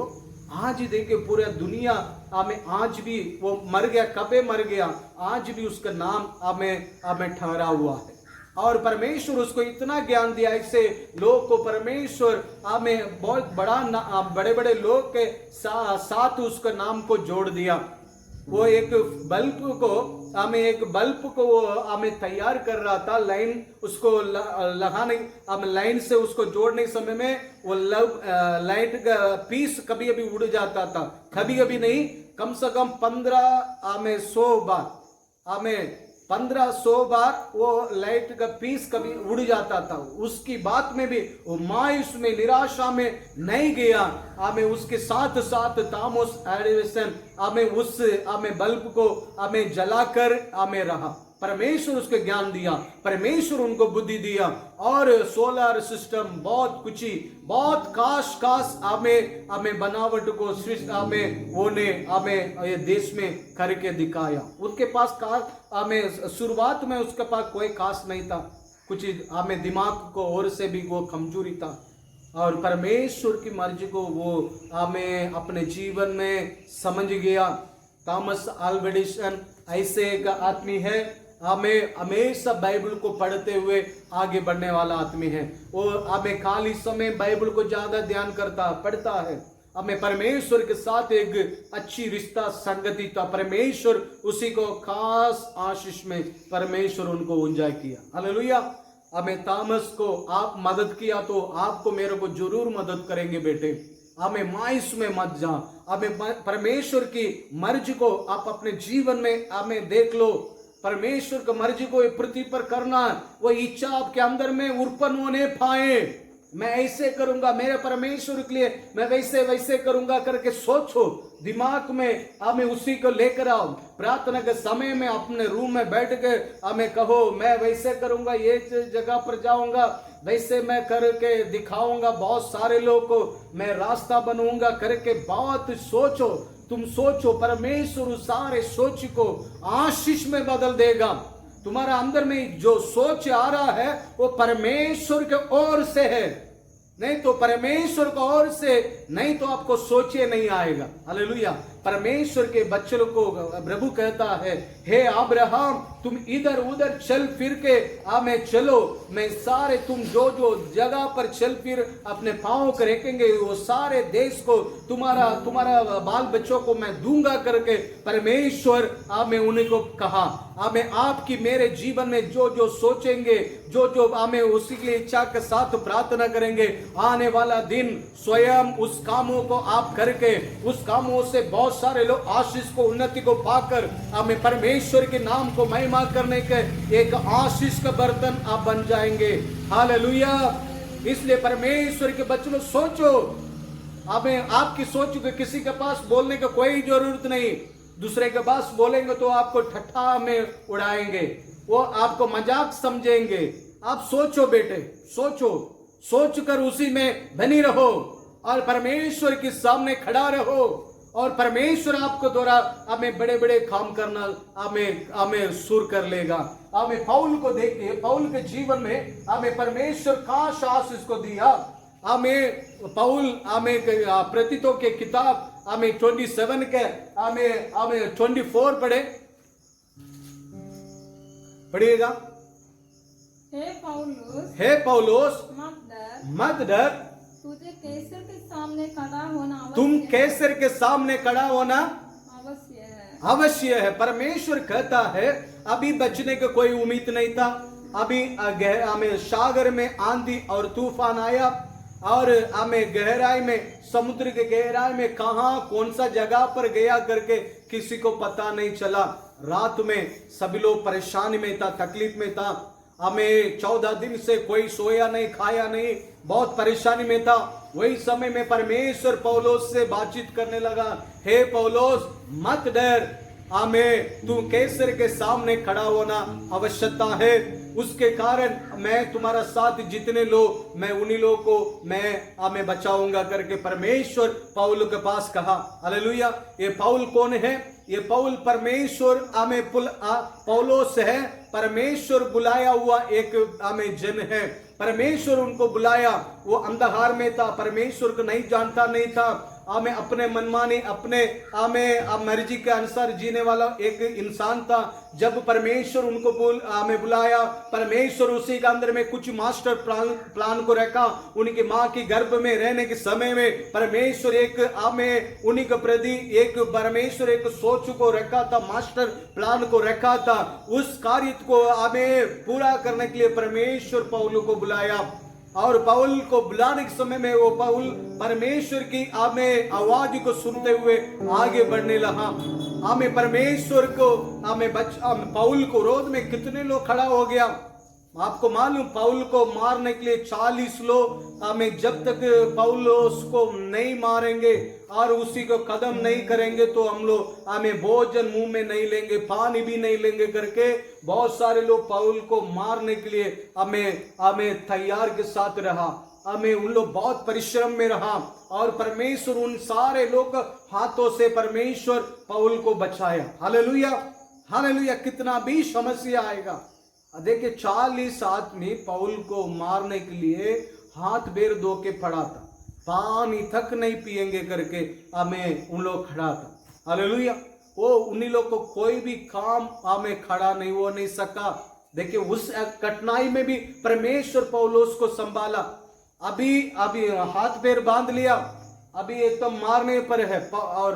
आज देखे पूरे दुनिया हमें आज भी वो मर गया, कबे मर गया, आज भी उसका नाम हमें ठहरा हुआ है। और परमेश्वर उसको इतना ज्ञान दिया, ऐसे लोग को परमेश्वर हमें बहुत बड़े बड़े लोग के साथ उसका नाम को जोड़ दिया। वो एक बल्ब को हमें एक बल्ब को वो हमें तैयार कर रहा था, लाइन उसको लगाने, हम लाइन से उसको जोड़ने समय में वो लाइट का पीस कभी कभी उड़ जाता था, कभी कभी नहीं, कम से कम 1500 बार, हमें 1500 बार वो लाइट का पीस कभी उड़ जाता था। उसकी बात में भी वो मायूस में, निराशा में नहीं गया, हमें उसके साथ साथ थॉमस एडिसन हमें बल्ब को हमें जलाकर हमें रहा। परमेश्वर उसको ज्ञान दिया, परमेश्वर उनको बुद्धि दिया, और सोलर सिस्टम बहुत कुछ ही, बहुत काश हमें बनावट को सृष्टि हमें ये देश में करके दिखाया। उनके पास हमें शुरुआत में उसके पास कोई खास नहीं था, कुछ हमें दिमाग को और से भी वो कमजोरी था, और परमेश्वर की मर्जी को वो हमें अपने जीवन में समझ गया। थॉमस अल्वा एडिसन ऐसे एक आदमी है, हमें हमेशा बाइबल को पढ़ते हुए आगे बढ़ने वाला आदमी है। वो हमें खाली समय बाइबल को ज्यादा ध्यान पढ़ता है। हमें परमेश्वर के साथ एक अच्छी रिश्ता संगति था, परमेश्वर उसी को खास आशीष में परमेश्वर उनको उंजाय किया। हालेलुया। हमें थॉमस को आप मदद किया तो आपको मेरे को जरूर मदद करेंगे बेटे। हमें मायूस में मत जा, हमें परमेश्वर की मर्जी को आप अपने जीवन में हमें देख लो। परमेश्वर की मर्जी को पृथ्वी पर करना, वो इच्छा आपके अंदर में उत्पन्न होने पाए। मैं ऐसे करूंगा, मेरे परमेश्वर के लिए मैं वैसे वैसे करूंगा करके सोचो, दिमाग में हमें उसी को लेकर आओ। प्रार्थना के समय में अपने रूम में बैठ के हमें कहो, मैं वैसे करूंगा, ये जगह पर जाऊंगा, वैसे मैं करके दिखाऊंगा, बहुत सारे लोग को मैं रास्ता बनूंगा करके बहुत सोचो। तुम सोचो, परमेश्वर उस सारे सोच को आशीष में बदल देगा। तुम्हारा अंदर में जो सोच आ रहा है वो परमेश्वर के ओर से है, नहीं तो परमेश्वर को ओर से नहीं तो आपको सोचे नहीं आएगा। हालेलुया। परमेश्वर के बच्चों को प्रभु कहता है, हे अब्राहम तुम इधर उधर चल फिर के हमें चलो, मैं सारे तुम जो जो जगह पर चल फिर अपने पांव को रखेंगे वो सारे देश को तुम्हारा बाल बच्चों को मैं दूंगा करके परमेश्वर हमें उनको कहा। हमें आपकी मेरे जीवन में जो जो सोचेंगे, जो जो हमें उसी की इच्छा के साथ प्रार्थना करेंगे, आने वाला दिन स्वयं उस कामों को आप करके उस कामों से बहुत सारे लोग आशीष को, उन्नति को पाकर हमें परमेश्वर के नाम को महिमा करने के एक आशीष का बर्तन आप बन जाएंगे। हालेलुया। इसलिए परमेश्वर के बच्चों सोचो, हमें आपकी सोच को किसी के पास बोलने का कोई जरूरत नहीं। दूसरे के पास बोलेंगे तो आपको ठट्ठा में उड़ाएंगे, वो आपको मजाक समझेंगे। आप सोचो बेटे, सोचो, सोच कर उसी में बनी रहो और परमेश्वर के सामने खड़ा रहो, और परमेश्वर आपको द्वारा हमें बड़े बड़े काम करना हमें सुर कर लेगा। हमें पौल को देखिए, पौल के जीवन में हमें परमेश्वर खास आशीष को दिया। हमें पौल हमें प्रेरितों के किताब हमें 27 के हमें 24 पढ़िएगा। हे पौलुस मत डर, तुझे कैसर के सामने खड़ा होना तुम कैसर के सामने खड़ा होना अवश्य है। परमेश्वर कहता है अभी बचने का कोई उम्मीद नहीं था। अभी हमें सागर में आंधी और तूफान आया, और हमें गहराई में, समुद्र के गहराई में कहां कौन सा जगह पर गया करके किसी को पता नहीं चला। रात में सभी लोग परेशानी में था, तकलीफ में था। हमें 14 दिन से कोई सोया नहीं, खाया नहीं, बहुत परेशानी में था। वही समय में परमेश्वर पौलुस से बातचीत करने लगा, हे पौलुस मत डर, हमें तू कैसर के सामने खड़ा होना आवश्यकता है। उसके कारण मैं तुम्हारा साथ जितने लोग, मैं उन्हीं लोगों को मैं हमें बचाऊंगा करके परमेश्वर पौल के पास कहा। हालेलुया। ये पौल कौन है? ये पौल परमेश्वर हमें पौलुस है, परमेश्वर बुलाया हुआ एक हमें जन है। परमेश्वर उनको बुलाया, वो अंधकार में था, परमेश्वर को नहीं जानता नहीं था, हमें अपने मनमानी अपने हमें मर्जी के अनुसार जीने वाला एक इंसान था। जब परमेश्वर उनको हमें बुलाया, परमेश्वर उसी के अंदर में कुछ मास्टर प्लान को रखा। उनकी माँ की गर्भ में रहने के समय में परमेश्वर एक हमें उन्हीं के प्रति एक परमेश्वर एक सोच को रखा था, मास्टर प्लान को रखा था। उस कार्य को हमें पूरा करने के लिए परमेश्वर पौल को बुलाया। और पौल को बुलाने के समय में वो पौल परमेश्वर की हमें आवाज को सुनते हुए आगे बढ़ने लगा। हमें परमेश्वर को पौल को रोध में कितने लोग खड़ा हो गया। आपको मालूम, पौल को मारने के लिए 40 लोग हमें, जब तक पौल उसको नहीं मारेंगे और उसी को कदम नहीं करेंगे तो हम लोग हमें भोजन मुंह में नहीं लेंगे, पानी भी नहीं लेंगे करके बहुत सारे लोग पौल को मारने के लिए हमें तैयार के साथ रहा। हमें उन लोग बहुत परिश्रम में रहा और परमेश्वर उन सारे लोग हाथों से परमेश्वर पौल को बचाया। Hallelujah, hallelujah. कितना भी समस्या आएगा, देखिए 40 आदमी पौल को मारने के लिए हाथ पैर धो के पड़ा था, पानी तक नहीं पिएंगे करके हमें उन लोग खड़ा था। हालेलुया। वो उन्हीं लोग को कोई भी काम हमें खड़ा नहीं हो नहीं सका। देखिए उस कठिनाई में भी परमेश्वर पौलुस को संभाला। अभी हाथ पैर बांध लिया, अभी एक तो मारने पर है और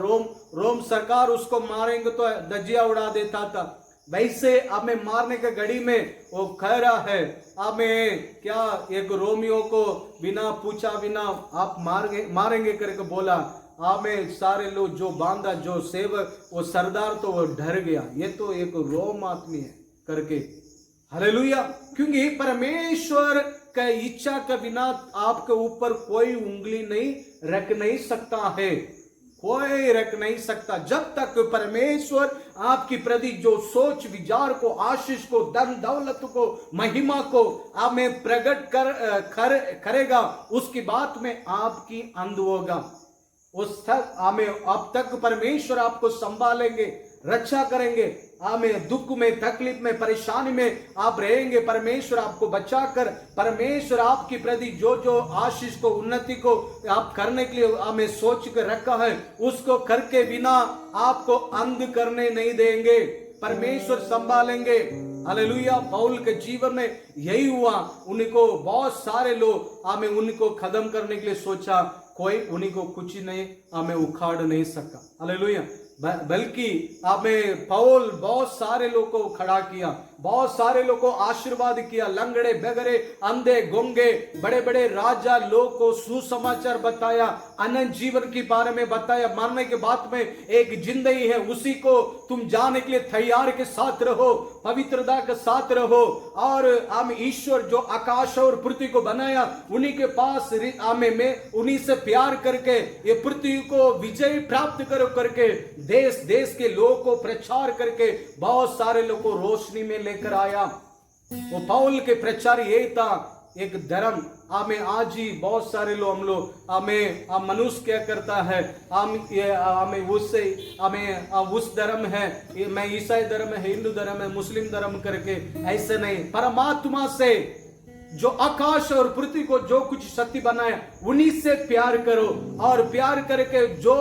रोम सरकार उसको मारेंगे तो धज्जियां उड़ा देता था। वैसे हमें मारने के घड़ी में वो कह रहा है, हमें क्या एक रोमियो को बिना पूछा बिना आप मारेंगे करके बोला। हमें सारे लोग जो बांधा, जो सेवक, वो सरदार तो वो डर गया, ये तो एक रोम आदमी है करके। हालेलुया। क्योंकि परमेश्वर का इच्छा के बिना आपके ऊपर कोई उंगली नहीं रख नहीं सकता है, कोई रख नहीं सकता। जब तक परमेश्वर आपकी प्रति जो सोच विचार को, आशीष को, धन दौलत को, महिमा को हमें प्रकट करेगा, उसकी बात में आपकी अंध होगा। उस तक हमें अब तक परमेश्वर आपको संभालेंगे, रक्षा करेंगे। हमें दुख में, तकलीफ में, परेशानी में आप रहेंगे, परमेश्वर आपको बचाकर, परमेश्वर आपकी प्रति जो जो आशीष को, उन्नति को आप करने के लिए हमें सोच कर रखा है, उसको करके बिना आपको अंध करने नहीं देंगे, परमेश्वर संभालेंगे। हालेलुया। पौल के जीवन में यही हुआ। उनको बहुत सारे लोग हमें उनको खत्म करने के लिए सोचा, कोई उन्हीं को कुछ नहीं हमें उखाड़ नहीं सका। हालेलुया। बल्कि हमें पौल बहुत सारे लोगों को खड़ा किया, बहुत सारे लोगों को आशीर्वाद किया। लंगड़े, बेगरे, अंधे, गूंगे, बड़े बड़े राजा लोग को सुसमाचार बताया, अनंत जीवन के बारे में बताया। मरने के बाद में एक जिंदगी है, उसी को तुम जाने के लिए तैयार के साथ रहो, पवित्रता के साथ रहो। और हम ईश्वर जो आकाश और पृथ्वी को बनाया, उन्हीं के पास हमें उन्हीं से प्यार करके ये पृथ्वी को विजय प्राप्त करो करके देश देश के लोगों को प्रचार करके बहुत सारे लोगों को रोशनी में लेकर आया। वो पौल के प्रचार यही था, एक धर्म। हमें आज ही बहुत सारे लोग हमें मनुष्य क्या करता है, हमें उस धर्म है, मैं ईसाई धर्म है, हिंदू धर्म है, मुस्लिम धर्म करके, ऐसे नहीं। परमात्मा से जो आकाश और पृथ्वी को जो कुछ शक्ति बनाया, उन्हीं से प्यार करो। और प्यार करके जो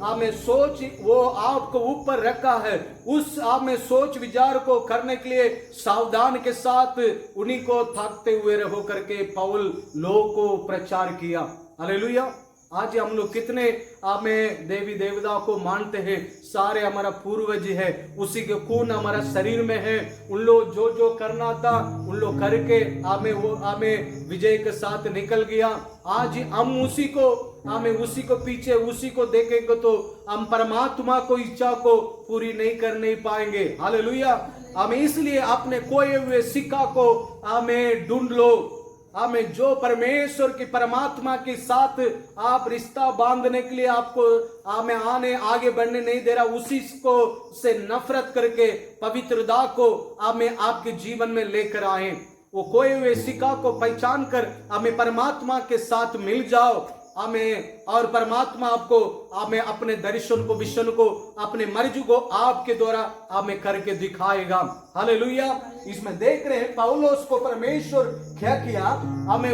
हमें सोच वो आपको ऊपर रखा है, उस हमें सोच विचार को करने के लिए सावधान के साथ उन्हीं को थाकते हुए रहो करके पौल लोगों को प्रचार किया। हालेलुया। आज हम लोग कितने हमें देवी देवता को मानते हैं, सारे हमारा पूर्वज है, उसी के खून हमारा शरीर में है। उन लोग जो जो करना था उन लोग करके हमें विजय के साथ निकल गया। आज हम उसी को पीछे उसी को देखेंगे तो हम परमात्मा को इच्छा को पूरी नहीं कर नहीं पाएंगे। हालेलुया। हमें इसलिए अपने खोए हुए सिक्का को हमें ढूंढ लो। हमें जो परमेश्वर की परमात्मा के साथ आप रिश्ता बांधने के लिए आपको हमें आगे बढ़ने नहीं दे रहा, उसी को से नफरत करके पवित्रता को हमें आपके जीवन में लेकर आए। वो खोए हुए सिक्का को पहचान कर हमें परमात्मा के साथ मिल जाओ। हमें और परमात्मा आपको हमें अपने दर्शन को विशन को अपने मर्जी को आपके द्वारा हमें करके दिखाएगा। हालेलुया। इसमें देख रहे हैं पौलुस को परमेश्वर क्या किया, हमें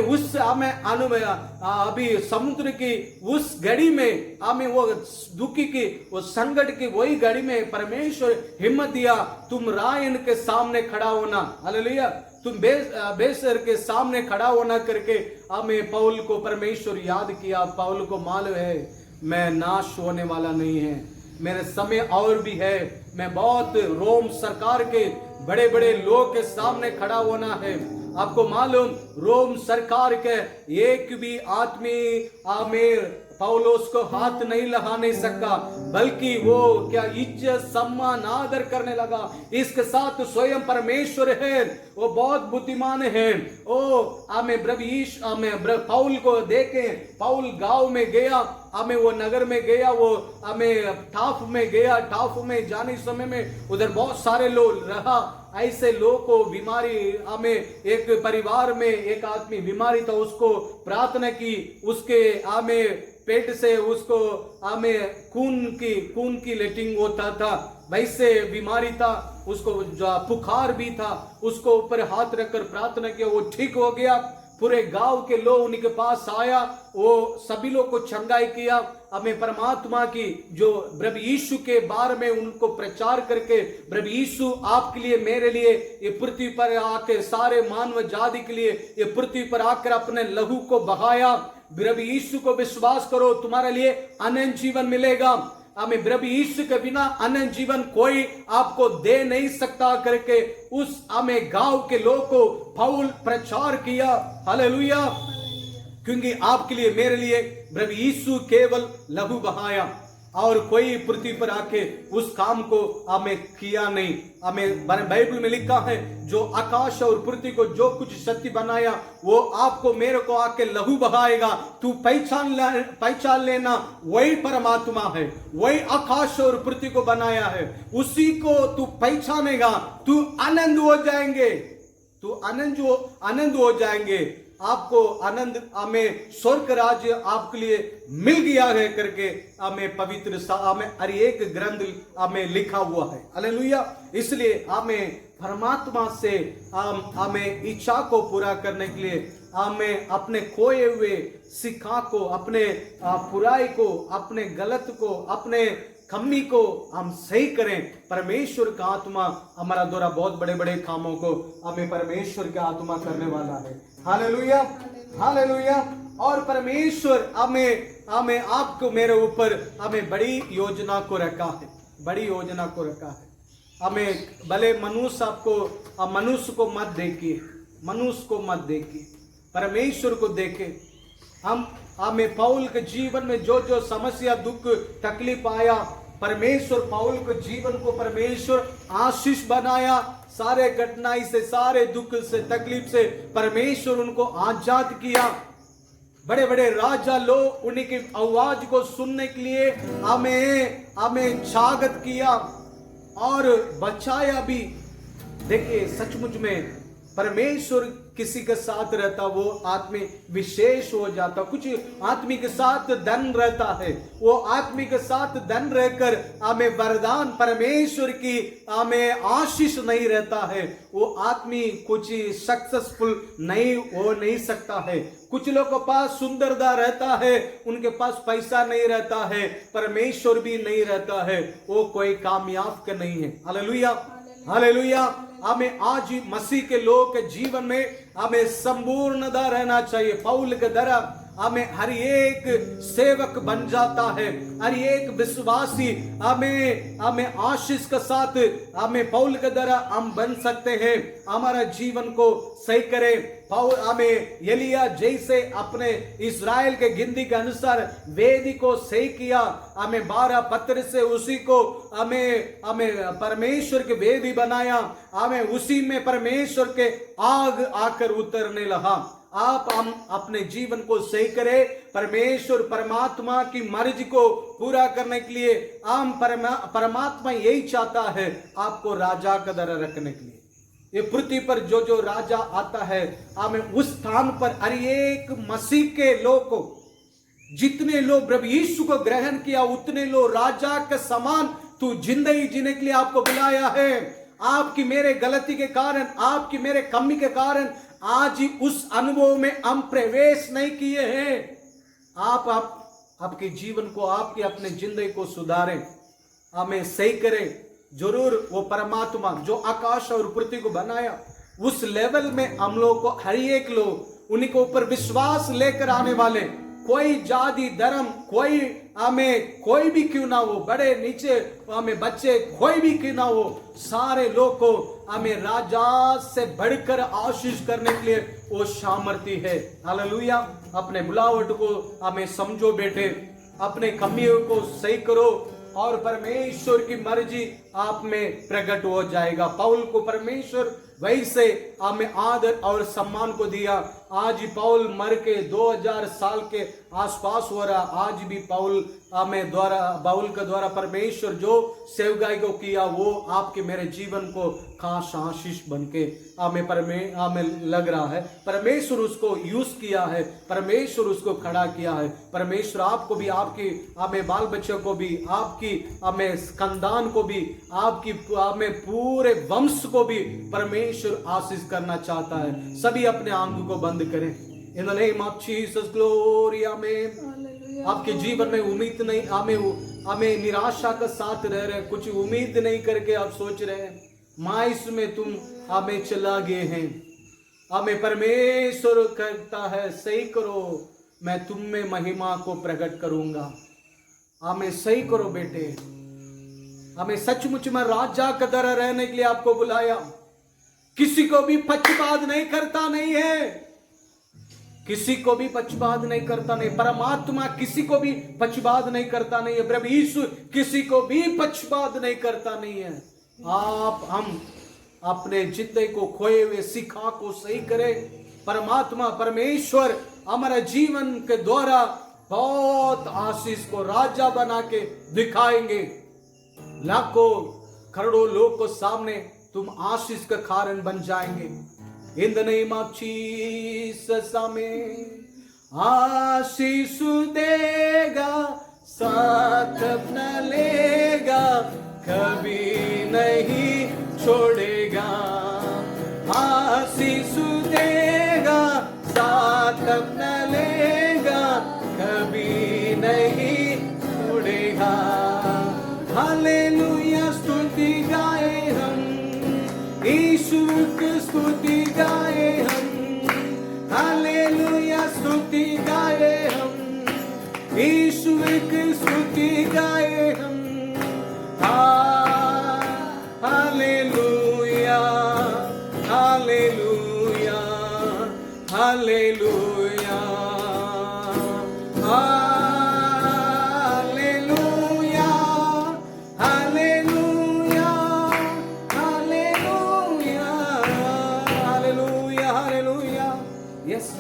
अभी समुद्र की उस घड़ी में हमें वो दुखी की वो संकट की वही घड़ी में परमेश्वर हिम्मत दिया, तुम रायन के सामने खड़ा होना। हालेलुया। तुम बेसर के सामने खड़ा होना करके हमें पौल को परमेश्वर याद किया। पौल को मालूम है मैं नाश होने वाला नहीं है, मेरे समय और भी है, मैं बहुत रोम सरकार के बड़े बड़े लोग के सामने खड़ा होना है। आपको मालूम रोम सरकार के एक भी आदमी हमें पौलुस को हाथ नहीं लगा नहीं सका, बल्कि वो क्या इज्जत सम्मान आदर करने लगा। इसके साथ स्वयं परमेश्वर है, वो बहुत बुद्धिमान है। ओ हमें पौल को देखे, पौल गांव में गया, हमें वो नगर में गया, वो हमें टाफ में गया, टाफ में जाने समय में उधर बहुत सारे लोग रहा। ऐसे लोग को बीमारी, हमें एक परिवार में एक आदमी बीमारी था, उसको प्रार्थना की, उसके हमें पेट से उसको हमें खून की लेटिंग होता था, वैसे बीमारी था, उसको बुखार भी था, उसको ऊपर हाथ रखकर प्रार्थना किया, वो ठीक हो गया। पूरे गांव के लोग उनके पास आया, वो सभी लोग को चंगाई किया। हमें परमात्मा की जो प्रभु यीशु के बारे में उनको प्रचार करके, प्रभु यीशु आपके लिए मेरे लिए ये पृथ्वी पर आके सारे मानव जाति के लिए ये पृथ्वी पर आकर अपने लहू को बहाया। प्रभु यीशु को विश्वास करो, तुम्हारे लिए अनंत जीवन मिलेगा। हमें प्रभु यीशु के बिना अनंत जीवन कोई आपको दे नहीं सकता करके उस हमें गांव के लोग को पौल प्रचार किया। हालेलुया। क्योंकि आपके लिए मेरे लिए प्रभु यीशु केवल लहू बहाया और कोई पृथ्वी पर आके उस काम को हमें किया नहीं। हमें बाइबल में लिखा है जो आकाश और पृथ्वी को जो कुछ सत्य बनाया वो आपको मेरे को आके लहू बहाएगा। तू पहचान लेना वही परमात्मा है, वही आकाश और पृथ्वी को बनाया है, उसी को तू पहचानेगा, तू आनंद हो जाएंगे, तू आनंद हो जाएंगे। आपको आनंद, हमें स्वर्ग राज्य आपके लिए मिल गया है करके हमें पवित्र हमें हर एक ग्रंथ हमें लिखा हुआ है। हालेलुया। इसलिए हमें परमात्मा से हमें इच्छा को पूरा करने के लिए हमें अपने खोए हुए सिखा को, अपने बुराई को, अपने गलत को, अपने कमी को हम सही करें। परमेश्वर का आत्मा हमारा द्वारा बहुत बड़े बड़े कामों को हमें परमेश्वर का आत्मा करने वाला है। Hallelujah, hallelujah. और परमेश्वर हमें आपको मेरे ऊपर हमें बड़ी योजना को रखा है, बड़ी योजना को रखा है। हमें भले मनुष्य को मत देखिए, मनुष्य को मत देखिए, परमेश्वर को देखे। हमें पौल के जीवन में जो जो समस्या, दुख, तकलीफ आया, परमेश्वर पौल के जीवन को परमेश्वर आशीष बनाया। सारे कठिनाई से, सारे दुख से, तकलीफ से परमेश्वर उनको आजाद किया। बड़े बड़े राजा लोग उन्हीं की आवाज को सुनने के लिए हमें स्वागत किया और बचाया भी। देखिए सचमुच में परमेश्वर किसी के साथ रहता वो आदमी विशेष हो जाता। कुछ आदमी के साथ धन रहता है, वो आदमी के साथ धन रहकर हमें वरदान परमेश्वर की हमें आशीष नहीं रहता है, वो आदमी कुछ सक्सेसफुल नहीं हो नहीं सकता है। कुछ लोगों के पास सुंदरता रहता है, उनके पास पैसा नहीं रहता है, परमेश्वर भी नहीं रहता है, वो कोई कामयाब का नहीं है। Hallelujah, hallelujah. हमें आज मसीह के लोग के जीवन में हमें संपूर्णता रहना चाहिए। पौल के द्वारा हमें हर एक सेवक बन जाता है, हर एक विश्वासी हमें आशीष के साथ हमें पौल के द्वारा हम बन सकते हैं। हमारा जीवन को सही करें। पौल हमें एलिया जैसे अपने इस्राएल के गिनती के अनुसार वेदी को सही किया, हमें 12 पत्थर से उसी को हमें परमेश्वर के वेदी बनाया, हमें उसी में परमेश्वर के आग आकर उतरने लगा। हम अपने जीवन को सही करें, परमेश्वर परमात्मा की मर्जी को पूरा करने के लिए हम परमात्मा यही चाहता है आपको राजा का दर रखने के लिए। ये पृथ्वी पर जो जो राजा आता है हमें उस स्थान पर हर एक मसीह के लोग को जितने लोग प्रभु यीशु को ग्रहण किया उतने लोग राजा के समान तू जिंदगी जीने के लिए आपको बुलाया है। आपकी मेरे गलती के कारण, आपकी मेरे कमी के कारण आज ही उस अनुभव में हम प्रवेश नहीं किए हैं। आपके जीवन को, आपकी अपने जिंदगी को सुधारें, हमें सही करें। जरूर वो परमात्मा जो आकाश और पृथ्वी को बनाया उस लेवल में हम लोग को हर एक लोग उन्हीं के ऊपर विश्वास लेकर आने वाले, कोई जाति धर्म कोई भी क्यों ना हो, बड़े नीचे हमें बच्चे कोई भी क्यों ना हो, सारे लोग को हमें राजा से बढ़कर आशीष करने के लिए वो सामर्थ्य है। हालेलुया। अपने बुलावट को हमें समझो बेटे, अपने कमियों को सही करो और परमेश्वर की मर्जी आप में प्रकट हो जाएगा। पौल को परमेश्वर वैसे हमें आदर और सम्मान को दिया। आज ही पौल मर के 2000 साल के आसपास हो रहा, आज भी पौल के द्वारा परमेश्वर जो सेवकाई को किया वो आपके मेरे जीवन को खास आशीष बन के हमें लग रहा है। परमेश्वर उसको यूज किया है, परमेश्वर उसको खड़ा किया है। परमेश्वर आपको भी, आपकी हमें बाल बच्चों को भी, आपकी हमें खानदान को भी, आपकी हमें पूरे वंश को भी परमेश्वर आशीष करना चाहता है। सभी अपने आंखों को बंद करें। इन the name of Jesus, glory, आमीन। आपके जीवन में उम्मीद नहीं, हमें निराशा का साथ रह रहे, कुछ उम्मीद नहीं करके आप सोच रहे हैं मायूस में तुम हमें चला गए हैं। हमें परमेश्वर कहता है सही करो, मैं तुम में महिमा को प्रकट करूंगा। हमें सही करो बेटे, हमें सचमुच में राजा का तरह रहने के लिए आपको बुलाया। किसी को भी पक्षपात नहीं करता नहीं है, किसी को भी पक्षपात नहीं करता नहीं। परमात्मा किसी को भी पक्षपात नहीं करता नहीं है। प्रभु यीशु किसी को भी पक्षपात नहीं करता नहीं है। हम अपने जिंदगी को खोए हुए सिखा को सही करें। परमात्मा परमेश्वर हमारे जीवन के द्वारा बहुत आशीष को राजा बना के दिखाएंगे। लाखों करोड़ों लोग को सामने तुम आशीष का कारण बन जाएंगे। इन द नेम ऑफ जीसस हमें आशीष देगा, साथ अपना लेगा, कभी नहीं छोड़ेगा। आशीष देगा, साथ अपना लेगा, कभी नहीं छोड़ेगा। हालेलुया, स्तुति गाए हम, यीशु की स्तुति गाए हम। हालेलुया, स्तुति गाए हम, यीशु की स्तुति गाए हम। Hallelujah, hallelujah, hallelujah, hallelujah, hallelujah, hallelujah, hallelujah, hallelujah. Yes,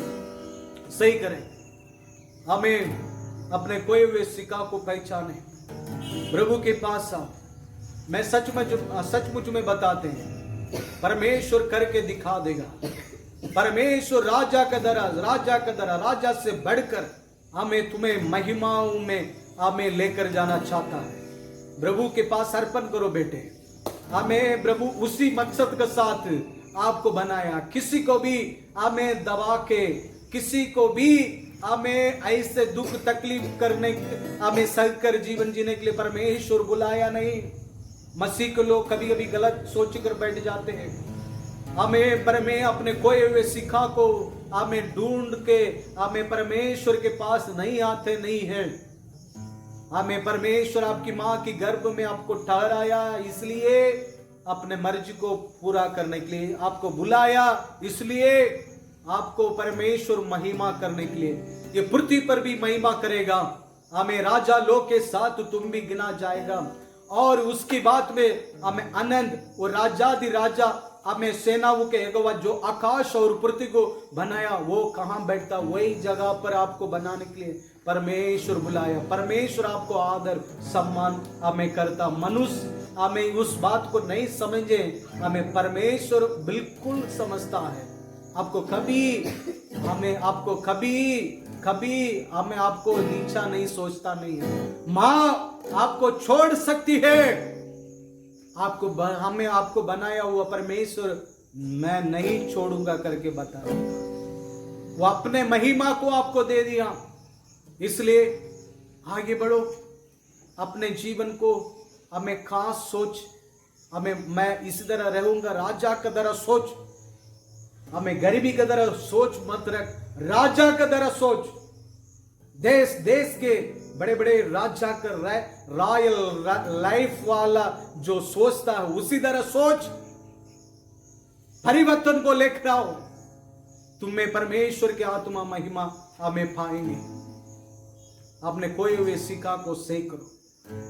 सही करें। हमें अपने खोए हुए सिक्का को पहचाने, प्रभु के पास आओ। मैं सचमुच में बताते हैं परमेश्वर करके दिखा देगा। परमेश्वर राजा का दरा, राजा से बढ़कर हमें तुम्हें महिमाओं में हमें लेकर जाना चाहता है। प्रभु के पास अर्पण करो बेटे। हमें प्रभु उसी मकसद के साथ आपको बनाया। किसी को भी हमें दबा के, किसी को भी हमें ऐसे दुख तकलीफ करने, हमें सहकर जीवन जीने के लिए परमेश्वर बुलाया नहीं। मसीह के लोग कभी कभी गलत सोच कर बैठ जाते हैं। हमें अपने खोए हुए सिक्का को हमें ढूंढ के हमें परमेश्वर के पास नहीं आते नहीं है। हमें परमेश्वर आपकी माँ की गर्भ में आपको ठहराया, इसलिए अपने मर्जी को पूरा करने के लिए आपको बुलाया, इसलिए आपको परमेश्वर महिमा करने के लिए ये पृथ्वी पर भी महिमा करेगा। हमें राजा लोग के साथ तुम भी गिना जाएगा। और उसकी बात में हमें आनंद, वो राजाधि राजा हमें सेनाओं के यहोवा जो आकाश और पृथ्वी को बनाया वो कहाँ बैठता, वही जगह पर आपको बनाने के लिए परमेश्वर बुलाया। परमेश्वर आपको आदर सम्मान हमें करता। मनुष्य हमें उस बात को नहीं समझे, हमें परमेश्वर बिल्कुल समझता है। आपको हमें आपको नीचा नहीं सोचता नहीं है। माँ आपको छोड़ सकती है, हमें आपको बनाया हुआ परमेश्वर मैं नहीं छोड़ूंगा करके बताया। वो अपने महिमा को आपको दे दिया। इसलिए आगे बढ़ो, अपने जीवन को हमें खास सोच, मैं इसी तरह रहूंगा राजा का तरह सोच, हमें गरीबी का तरह सोच मत रख, राजा का तरह सोच। देश के बड़े बड़े राजा का रॉयल लाइफ वाला जो सोचता है उसी तरह सोच, परिवर्तन को लेकर आओ। तुम्हें परमेश्वर की आत्मा महिमा हमें पाएंगे। आपने कोई हुए सिक्का को सही करो।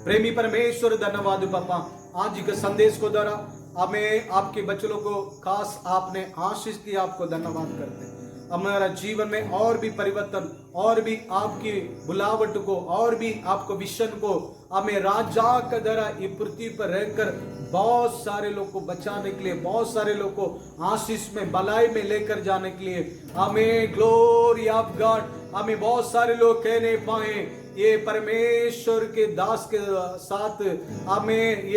प्रेमी परमेश्वर धन्यवाद पापा, आज के संदेश को द्वारा हमें आपके बच्चों को खास आपने आशीष की, आपको धन्यवाद करते हैं। हमारा जीवन में और भी परिवर्तन, और भी आपकी बुलावट को, और भी आपको विजन को, हमें राजा का द्वारा ये पृथ्वी पर रहकर बहुत सारे लोग को बचाने के लिए, बहुत सारे लोग को आशीष में भलाई में लेकर जाने के लिए, हमें ग्लोरी ऑफ गॉड, हमें बहुत सारे लोग कह नहीं पाए ये परमेश्वर के दास के साथ, हमें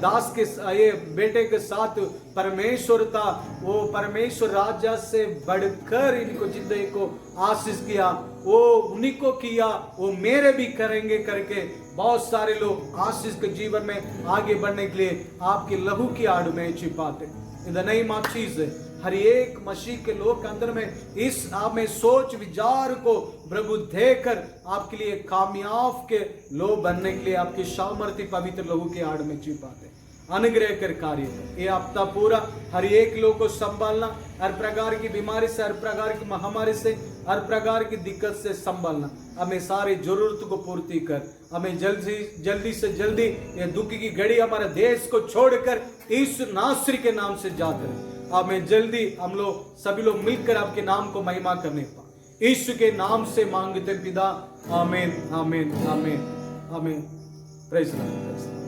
दास के ये बेटे के साथ परमेश्वर था। वो परमेश्वर राजा से बढ़कर इनको जिंदगी को आशीष किया, वो उन्हीं को किया, वो मेरे भी करेंगे करके बहुत सारे लोग आशीष के जीवन में आगे बढ़ने के लिए आपके लहू की आड़ में छिपाते। In the name of Jesus हर एक मसीह के लोग के अंदर में इस आप में सोच विचार को प्रभु देकर आपके लिए कामयाब के लोग बनने के लिए आपके सामर्थ्य पवित्र लहू के आड़ में छिपाते। अनुग्रह कर कार्य ये हफ्ता पूरा हर एक लोग को संभालना, हर प्रकार की बीमारी से, हर प्रकार की महामारी से, हर प्रकार की दिक्कत से संभालना। हमें सारी जरूरत को पूर्ति कर, हमें जल्दी से जल्दी ये दुख की घड़ी हमारे देश को छोड़कर यीशु नासरी के नाम से जाते रहे। हमें जल्दी हम लोग सभी लोग मिलकर आपके नाम को महिमा करने पाए। यीशु के नाम से मांगते पिता, आमीन आमीन आमीन आमीन। Praise the Lord.